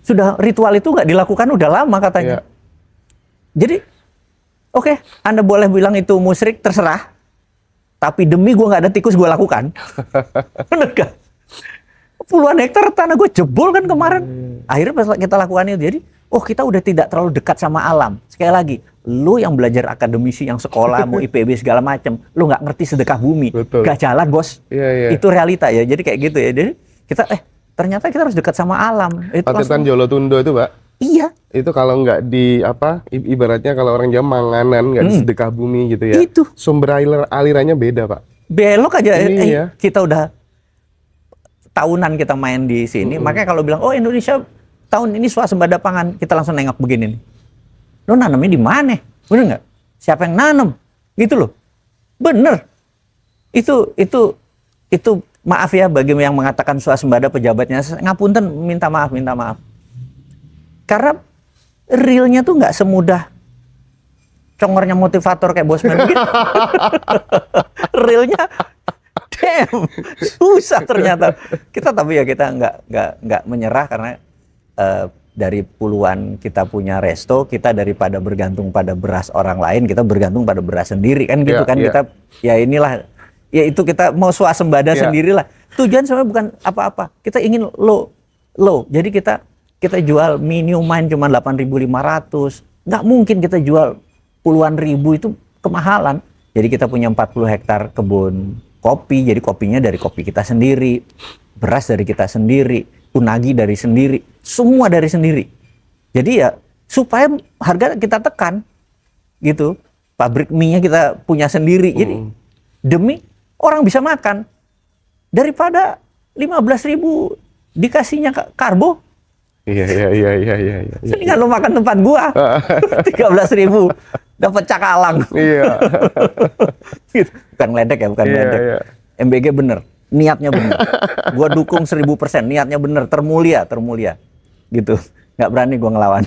sudah ritual itu nggak dilakukan udah lama katanya. Iya. Jadi, oke, Anda boleh bilang itu musyrik, terserah. Tapi demi gue nggak ada tikus, gue lakukan. Bener gak? Puluhan hektar tanah gue jebol kan kemarin. Akhirnya pas kita lakukan itu, jadi, oh kita udah tidak terlalu dekat sama alam. Sekali lagi, lu yang belajar akademisi, yang sekolah, mau IPB segala macem, lu nggak ngerti sedekah bumi. Betul. Gak jalan, bos. Iya. Itu realita ya. Jadi kayak gitu ya. Jadi kita, ternyata kita harus dekat sama alam. Itu Patetan Jolotundo itu, Pak. Iya. Itu kalau nggak di ibaratnya kalau orang Jawa manganan, nggak di sedekah bumi gitu ya. Itu. Sumber alirannya beda, Pak. Belok aja. Iya. Kita udah tahunan kita main di sini. Makanya kalau bilang, oh Indonesia tahun ini swasembada pangan, kita langsung nengok begini nih. Lo nanamnya di mana? Bener nggak? Siapa yang nanam? Gitu loh. Bener. Itu maaf ya bagi yang mengatakan swasembada pejabatnya. Ngapunten, minta maaf. Karena realnya tuh nggak semudah congornya motivator kayak Bosman gitu. Realnya, damn, susah ternyata. Kita tapi ya kita nggak menyerah karena dari puluhan kita punya resto, kita daripada bergantung pada beras orang lain, kita bergantung pada beras sendiri kan gitu kan. Kita ya inilah, ya itu kita mau swasembada sendirilah. Tujuan sebenarnya bukan apa-apa. Kita ingin low. Jadi kita jual minuman cuma 8.500. Nggak mungkin kita jual puluhan ribu, itu kemahalan. Jadi kita punya 40 hektar kebun kopi, jadi kopinya dari kopi kita sendiri, beras dari kita sendiri, unagi dari sendiri, semua dari sendiri. Jadi ya supaya harga kita tekan gitu. Pabrik mie-nya kita punya sendiri. Jadi demi orang bisa makan. Daripada 15.000 dikasihnya karbo. Iya. Mendingan lo makan tempat gua. 13.000 dapat cakalang. Iya. Gitu. Bukan ngeledek ya, bukan ngeledek. Iya. MBG bener, niatnya bener. Gua dukung 1000%, niatnya bener, termulia. Gitu. Nggak berani gua ngelawan.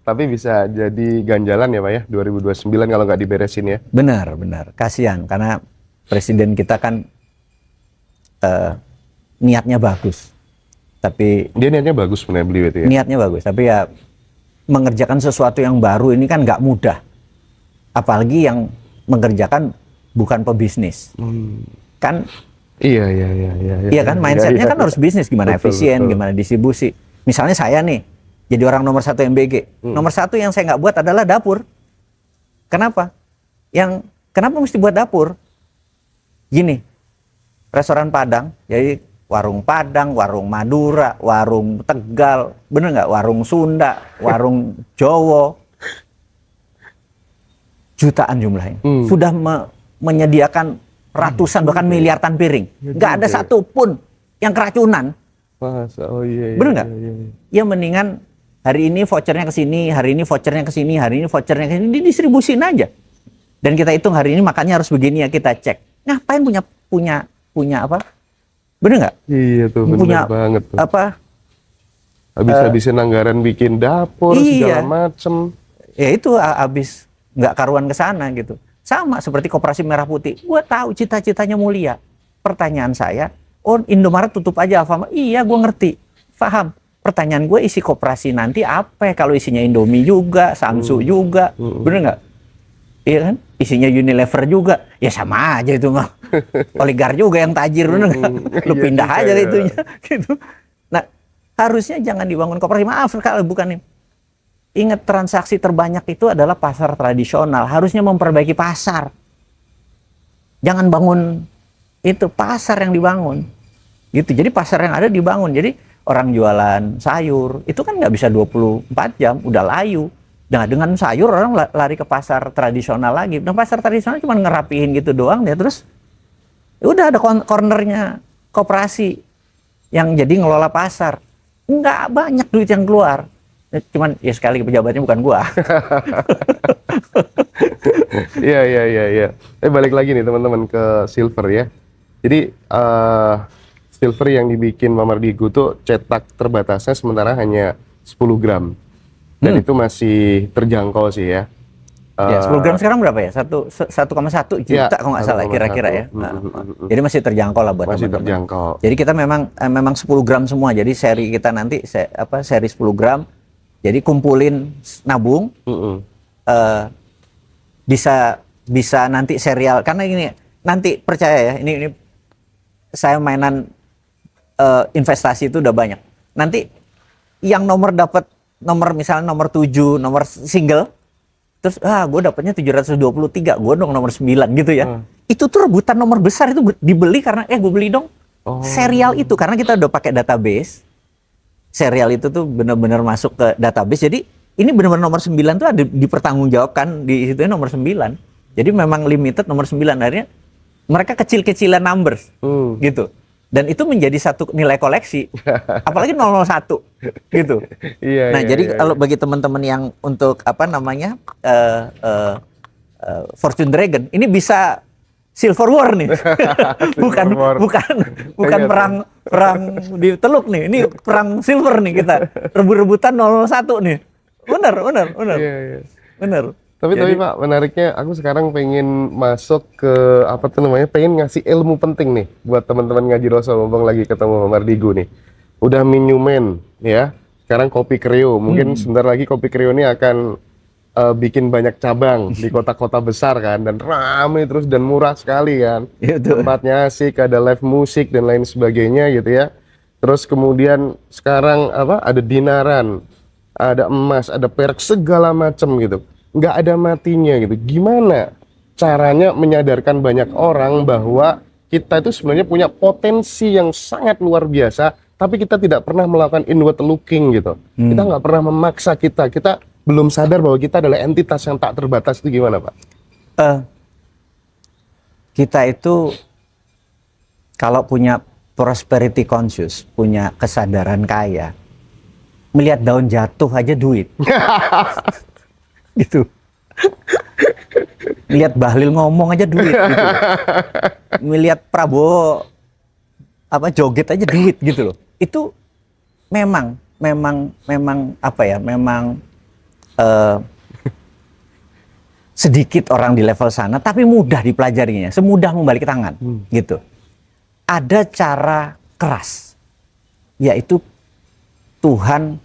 Tapi bisa jadi ganjalan ya Pak ya, 2029 kalau nggak diberesin ya. Benar. Kasihan, karena presiden kita kan niatnya bagus. Tapi dia niatnya bagus sebenarnya beliau itu ya. Niatnya bagus, tapi ya mengerjakan sesuatu yang baru ini kan nggak mudah. Apalagi yang mengerjakan bukan pebisnis. Kan Iya. Iya kan, mindsetnya kan harus bisnis, gimana Betul, efisien, betul. gimana distribusi. Misalnya saya nih, jadi orang nomor 1 MBG. Nomor 1 yang saya nggak buat adalah dapur. Kenapa? Kenapa mesti buat dapur? Gini, restoran Padang, jadi warung Padang, warung Madura, warung Tegal, bener nggak? Warung Sunda, warung Jawa, jutaan jumlahnya. Sudah menyediakan ratusan bahkan miliaran piring. Nggak ada satupun yang keracunan. Masa, oh iya. Bener nggak? Iya. Ya mendingan hari ini vouchernya ke sini, hari ini vouchernya ke sini, hari ini vouchernya ke sini, didistribusin aja. Dan kita hitung hari ini makannya harus begini ya, kita cek. Ngapain punya apa? Bener nggak? Iya tuh, bener banget tuh. Apa? Habis-habisin anggaran bikin dapur, segala macem. Ya itu habis nggak karuan ke sana gitu. Sama seperti Koperasi Merah Putih. Gua tahu cita-citanya mulia. Pertanyaan saya, oh Indomaret tutup aja Alfamart. Iya, gua ngerti. Paham. Pertanyaan gue, isi koperasi nanti apa? Kalau isinya Indomie juga, Samsu juga. Bener nggak? Iya kan? Isinya Unilever juga. Ya sama aja itu mah. Oligar juga yang tajir, bener nggak? Lu pindah aja itunya. Gitu. Nah, harusnya jangan dibangun koperasi. Maaf kalau bukan nih. Ingat, transaksi terbanyak itu adalah pasar tradisional. Harusnya memperbaiki pasar. Jangan bangun itu, pasar yang dibangun. Gitu. Jadi pasar yang ada dibangun. Jadi orang jualan sayur itu kan nggak bisa 24 jam, udah layu. Nah, dengan sayur orang lari ke pasar tradisional lagi. Nah, pasar tradisional cuma ngerapihin gitu doang ya, terus udah ada cornernya koperasi yang jadi ngelola pasar. Nggak banyak duit yang keluar. Cuman ya sekali pejabatnya bukan gua. Iya. Balik lagi nih teman-teman ke silver ya. Jadi silver yang dibikin Mamardigo tuh cetak terbatasnya sementara hanya 10 gram. Dan itu masih terjangkau sih ya. Ya, 10 gram sekarang berapa ya? 1,1 juta ya, kalau nggak salah kira-kira ya. Jadi masih terjangkau lah buat masih teman-teman. terjangkau. Jadi kita memang 10 gram semua. Jadi seri kita nanti seri 10 gram. Jadi kumpulin nabung. Bisa nanti serial, karena ini nanti percaya ya, ini saya mainan investasi itu udah banyak. Nanti yang dapat nomor misalnya nomor 7, nomor single, terus gue dapatnya 723, gue dong nomor 9 gitu ya. Itu tuh rebutan nomor besar itu dibeli karena gue beli dong. Serial itu karena kita udah pakai database. Serial itu tuh benar-benar masuk ke database. Jadi ini benar-benar nomor 9 tuh ada dipertanggungjawabkan di situ nomor 9. Jadi memang limited nomor 9, akhirnya mereka kecil-kecilan numbers gitu. Dan itu menjadi satu nilai koleksi. Apalagi 001 gitu. Nah, jadi kalau bagi teman-teman yang untuk Fortune Dragon, ini bisa Silver War nih. bukan perang di Teluk nih. Ini perang silver nih kita. Rebut-rebutan 001 nih. Benar. Iya. Benar. Tapi Pak, menariknya aku sekarang pengen masuk ke pengen ngasih ilmu penting nih buat teman-teman ngaji Rasul, mumpung lagi ketemu Mamardigo nih. Udah minumen ya. Sekarang Kopi Kreo. Mungkin sebentar lagi Kopi Kreo ini akan bikin banyak cabang di kota-kota besar kan, dan ramai terus dan murah sekali kan. Tempatnya asik, ada live musik dan lain sebagainya gitu ya. Terus kemudian sekarang ada dinaran, ada emas, ada perak, segala macam gitu. Nggak ada matinya gitu. Gimana caranya menyadarkan banyak orang bahwa kita itu sebenarnya punya potensi yang sangat luar biasa, tapi kita tidak pernah melakukan inward looking gitu. Kita nggak pernah memaksa kita belum sadar bahwa kita adalah entitas yang tak terbatas. Itu gimana Pak? Kita itu kalau punya prosperity conscious, punya kesadaran kaya, melihat daun jatuh aja duit. Gitu. Lihat Bahlil ngomong aja duit gitu. Melihat Prabowo joget aja duit gitu loh. Itu memang sedikit orang di level sana, tapi mudah dipelajarinya, semudah membalik tangan gitu. Ada cara keras, yaitu Tuhan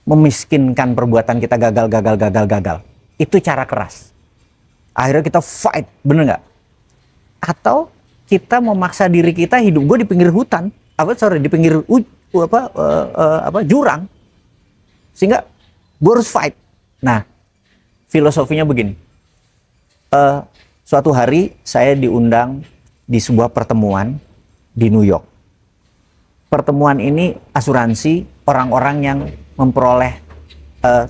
memiskinkan perbuatan kita gagal. Itu cara keras. Akhirnya kita fight, bener nggak? Atau kita memaksa diri kita, hidup gue di pinggir hutan, di pinggir jurang. Sehingga gue harus fight. Nah, filosofinya begini. Suatu hari saya diundang di sebuah pertemuan di New York. Pertemuan ini asuransi orang-orang yang memperoleh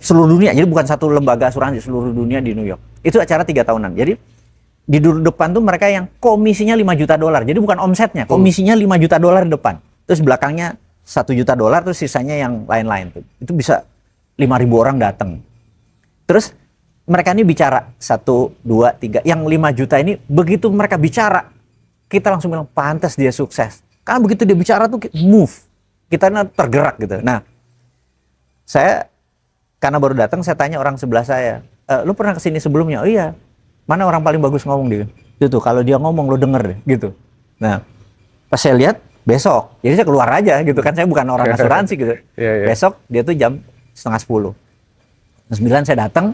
seluruh dunia. Jadi bukan satu lembaga asuransi, seluruh dunia di New York. Itu acara 3 tahunan. Jadi di depan tuh mereka yang komisinya $5 juta. Jadi bukan omsetnya, komisinya $5 juta di depan. Terus belakangnya $1 juta, terus sisanya yang lain-lain. Itu bisa 5.000 orang datang. Terus mereka ini bicara 1, 2, 3. Yang 5 juta ini begitu mereka bicara, kita langsung bilang pantas dia sukses. Karena begitu dia bicara tuh move. Kita tergerak gitu. Nah, saya karena baru datang, saya tanya orang sebelah saya, lu pernah kesini sebelumnya? Oh iya. Mana orang paling bagus ngomong dia? Gitu. Kalau dia ngomong lu denger deh, gitu. Nah, pas saya lihat besok, jadi saya keluar aja gitu kan, saya bukan orang asuransi gitu. Besok dia tuh jam 9:30. Jam 9 saya datang,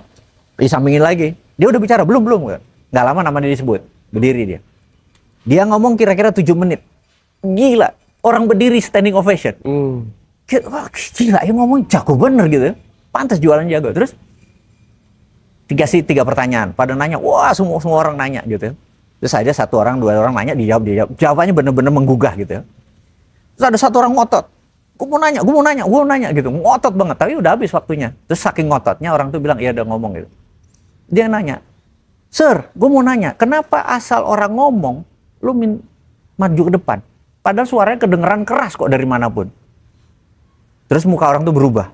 disampingin lagi. Dia udah bicara belum? Nggak lama nama dia disebut. Berdiri dia. Dia ngomong kira-kira 7 menit. Gila, orang berdiri standing ovation. Wah, gila, yang ngomong jago bener gitu. Pantas jualan jago. Terus dikasih 3 pertanyaan, pada nanya, wah semua orang nanya gitu. Terus ada 1 orang, 2 orang nanya, dijawab. Jawabannya bener-bener menggugah gitu. Terus ada 1 orang ngotot, gue mau nanya gitu, ngotot banget, tapi udah habis waktunya. Terus saking ngototnya orang tuh bilang, iya udah ngomong gitu. Dia nanya, sir, gue mau nanya, kenapa asal orang ngomong, lu maju ke depan? Padahal suaranya kedengeran keras kok dari manapun. Terus muka orang tuh berubah.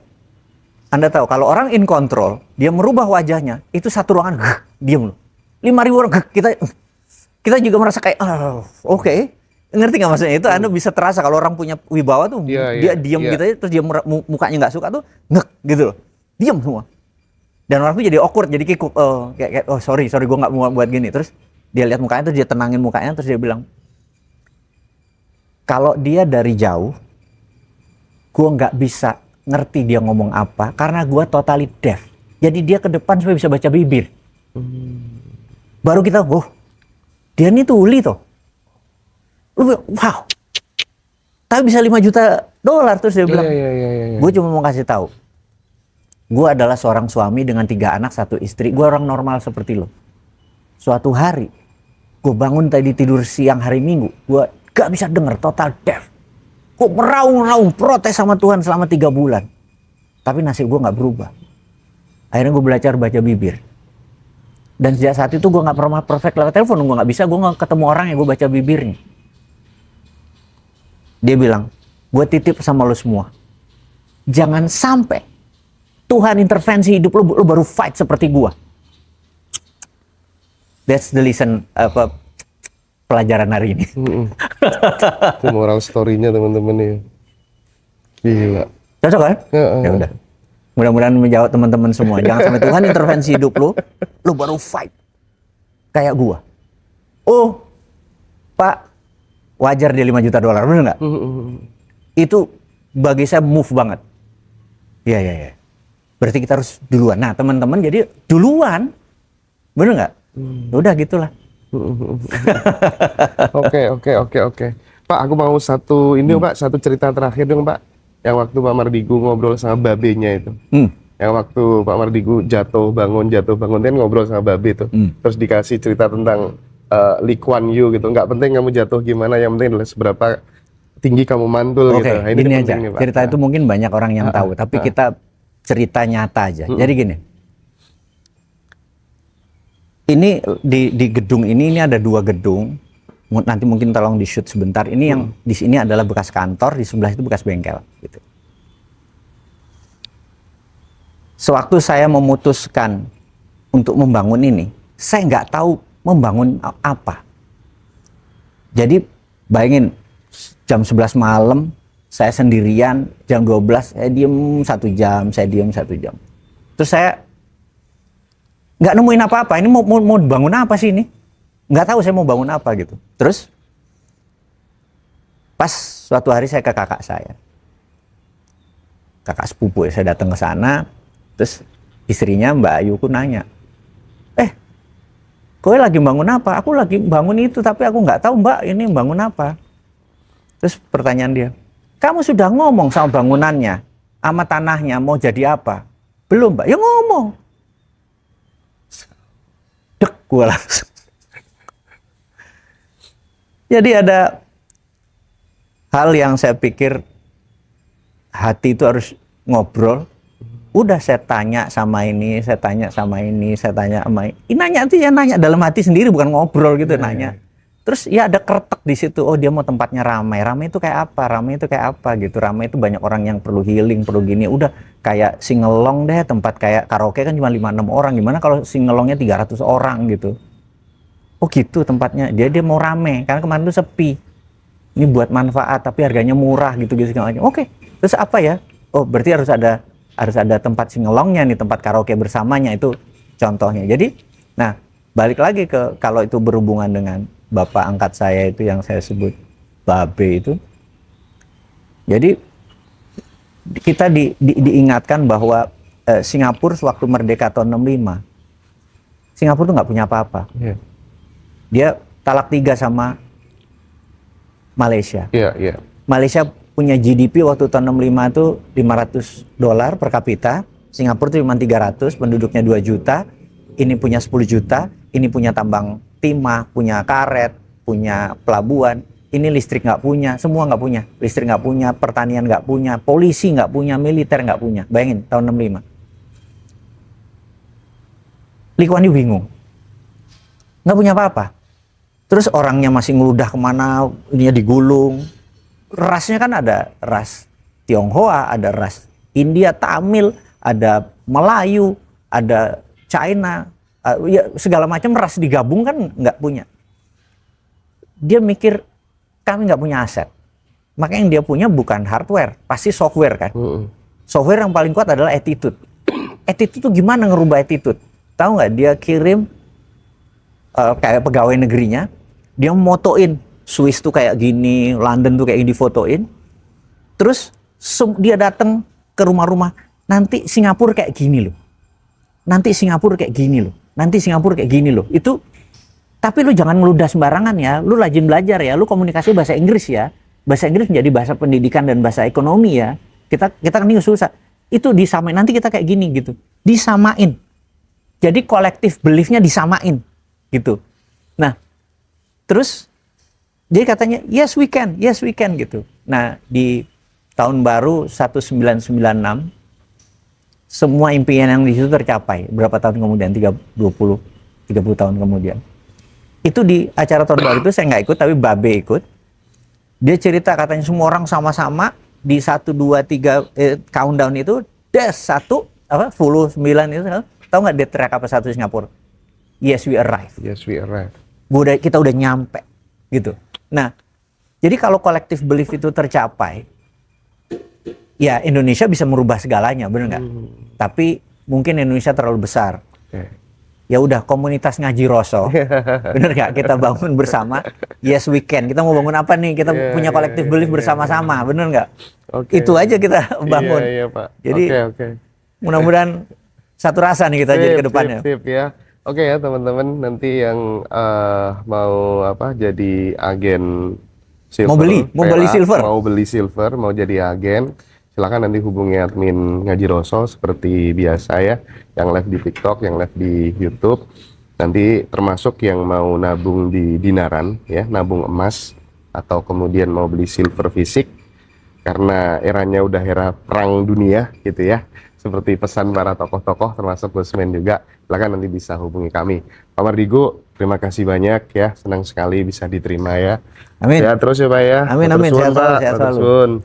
Anda tahu, kalau orang in control, dia merubah wajahnya, itu satu ruangan, diam loh. 5.000 orang, kita juga merasa kayak, oke. Ngerti nggak maksudnya? Itu Anda bisa terasa kalau orang punya wibawa tuh, dia diam gitu aja, terus dia mukanya nggak suka tuh, gitu loh. Diam semua. Dan orang tuh jadi awkward, jadi kikuk, kayak sorry, gue nggak mau buat gini. Terus dia lihat mukanya, terus dia tenangin mukanya, terus dia bilang, kalau dia dari jauh, gue nggak bisa ngerti dia ngomong apa karena gue totally deaf. Jadi dia ke depan supaya bisa baca bibir. Baru kita, dia ini tuli toh. Wow. Tapi bisa $5 juta. Terus dia bilang, gue cuma mau kasih tahu. Gue adalah seorang suami dengan 3 anak, 1 istri. Gue orang normal seperti lo. Suatu hari, gue bangun tadi tidur siang hari Minggu. Gue gak bisa denger, total deaf. Gue meraung-raung, protes sama Tuhan selama 3 bulan. Tapi nasib gue gak berubah. Akhirnya gue belajar baca bibir. Dan sejak saat itu gue gak pernah perfect lewat telepon. Gue gak bisa, gue gak ketemu orang yang gue baca bibirnya. Dia bilang, gue titip sama lo semua. Jangan sampai Tuhan intervensi hidup lo baru fight seperti gue. That's the lesson, pelajaran hari ini. Itu moral story-nya teman-teman ya. Gila. Cocok kan? Ya udah. Mudah-mudahan menjawab teman-teman semua. Jangan sampai Tuhan intervensi hidup lo baru fight kayak gua. Oh, Pak, wajar dia $5 juta, bener nggak? Itu bagi saya move banget. Iya. Berarti kita harus duluan. Nah, teman-teman jadi duluan, bener nggak? Udah gitulah. Oke. Pak, aku mau Pak, satu cerita terakhir dong, Pak. Yang waktu Pak Mardigu ngobrol sama babenya itu. Yang waktu Pak Mardigu jatuh bangun kan ngobrol sama babe itu. Terus dikasih cerita tentang Lee Kuan Yew gitu. Nggak penting kamu jatuh gimana, yang penting adalah seberapa tinggi kamu mantul gitu. Nah, ini aja. Nih, Pak. Cerita itu mungkin banyak orang yang tahu, tapi kita cerita nyata aja. Jadi gini. Ini di gedung ini ada 2 gedung. Nanti mungkin tolong di shoot sebentar. Ini yang di sini adalah bekas kantor, di sebelah itu bekas bengkel. Gitu. Sewaktu saya memutuskan untuk membangun ini, saya nggak tahu membangun apa. Jadi bayangin jam 11 malam saya sendirian, jam 12 saya diem 1 jam, Terus saya nggak nemuin apa-apa. Ini mau bangun apa sih ini? Nggak tahu saya mau bangun apa gitu. Terus pas suatu hari saya ke kakak saya, kakak sepupu ya, saya datang ke sana. Terus istrinya Mbak Ayuku nanya, kowe lagi bangun apa? Aku lagi bangun itu, tapi aku nggak tahu Mbak ini bangun apa. Terus pertanyaan dia, kamu sudah ngomong sama bangunannya sama tanahnya mau jadi apa? Belum, Pak. Ya ngomong. Dek, gue langsung. Jadi ada hal yang saya pikir hati itu harus ngobrol. Udah saya tanya sama ini, saya tanya sama ini, saya tanya sama ini. Nanya itu ya nanya dalam hati sendiri, bukan ngobrol gitu, nanya. Terus ya ada kretek di situ. Oh, dia mau tempatnya ramai. Ramai itu kayak apa? Ramai itu kayak apa gitu. Ramai itu banyak orang yang perlu healing, perlu gini. Udah kayak singelong deh, tempat kayak karaoke kan cuma 5-6 orang. Gimana kalau singelongnya 300 orang gitu? Oh gitu tempatnya. Dia mau rame karena kemarin tuh sepi. Ini buat manfaat tapi harganya murah gitu segala macam. Oke. Terus apa ya? Oh, berarti harus ada tempat singelongnya nih, tempat karaoke bersamanya, itu contohnya. Jadi, nah, balik lagi ke kalau itu berhubungan dengan bapak angkat saya itu yang saya sebut Babe itu. Jadi kita diingatkan bahwa Singapura sewaktu merdeka tahun 65, Singapura tuh nggak punya apa-apa. Yeah. Dia talak 3 sama Malaysia. Malaysia punya GDP waktu tahun 65 itu $500 per kapita. Singapura itu cuma 300, penduduknya 2 juta. Ini punya 10 juta, ini punya tambang timah, punya karet, punya pelabuhan. Ini listrik nggak punya, semua nggak punya. Listrik nggak punya, pertanian nggak punya, polisi nggak punya, militer nggak punya. Bayangin, tahun 65. Lee Kuan Yew bingung. Nggak punya apa-apa. Terus orangnya masih ngeludah kemana, ininya digulung. Rasnya kan ada ras Tionghoa, ada ras India, Tamil, ada Melayu, ada China, ya segala macam ras digabung kan nggak punya. Dia mikir kami nggak punya aset. Maka yang dia punya bukan hardware, pasti software kan. Software yang paling kuat adalah attitude. Attitude itu gimana ngerubah attitude? Tahu nggak? Dia kirim kayak pegawai negerinya, dia motoin Swiss tuh kayak gini, London tuh kayak gini difotoin. Terus dia datang ke rumah-rumah, nanti Singapura kayak gini loh. Nanti Singapura kayak gini loh. Nanti Singapura kayak gini loh. Itu tapi lu jangan ngeludah sembarangan ya. Lu rajin belajar ya. Lu komunikasi bahasa Inggris ya. Bahasa Inggris menjadi bahasa pendidikan dan bahasa ekonomi ya. Kita kan ini susah. Itu disamain. Nanti kita kayak gini gitu. Disamain. Jadi kolektif beliefnya disamain gitu. Nah, terus dia katanya yes we can gitu. Nah, di tahun baru 1996 semua impian yang di situ tercapai. Berapa tahun kemudian? 30 tahun kemudian. Itu di acara tahun baru itu saya nggak ikut, tapi Babe ikut. Dia cerita katanya semua orang sama-sama di 1, 2, 3 countdown itu, des 1, full 9 itu, tahu nggak dia teriak apa satu Singapura? Yes we arrive. Yes we arrive. Kita udah nyampe gitu. Nah, jadi kalau collective belief itu tercapai, ya Indonesia bisa merubah segalanya, bener nggak? Tapi mungkin Indonesia terlalu besar. Ya udah, komunitas ngaji Roso, bener nggak? Kita bangun bersama. Yes we can. Kita mau bangun apa nih? Kita punya collective belief bersama-sama, bener nggak? Itu aja kita bangun. Iya, Pak. Jadi mudah-mudahan satu rasa nih kita jadi ke depannya. Sip ya. Oke ya teman-teman, nanti yang mau jadi agen silver, mau beli silver, mau jadi agen, silakan nanti hubungi admin Ngaji Roso seperti biasa ya, yang live di TikTok, yang live di YouTube. Nanti termasuk yang mau nabung di dinaran ya, nabung emas, atau kemudian mau beli silver fisik karena eranya udah era perang dunia gitu ya. Seperti pesan para tokoh-tokoh termasuk Gusman juga, silakan nanti bisa hubungi kami. Pak Mardigu, terima kasih banyak ya, senang sekali bisa diterima ya. Amin. Sehat terus ya Pak ya. Amin, sehat selalu.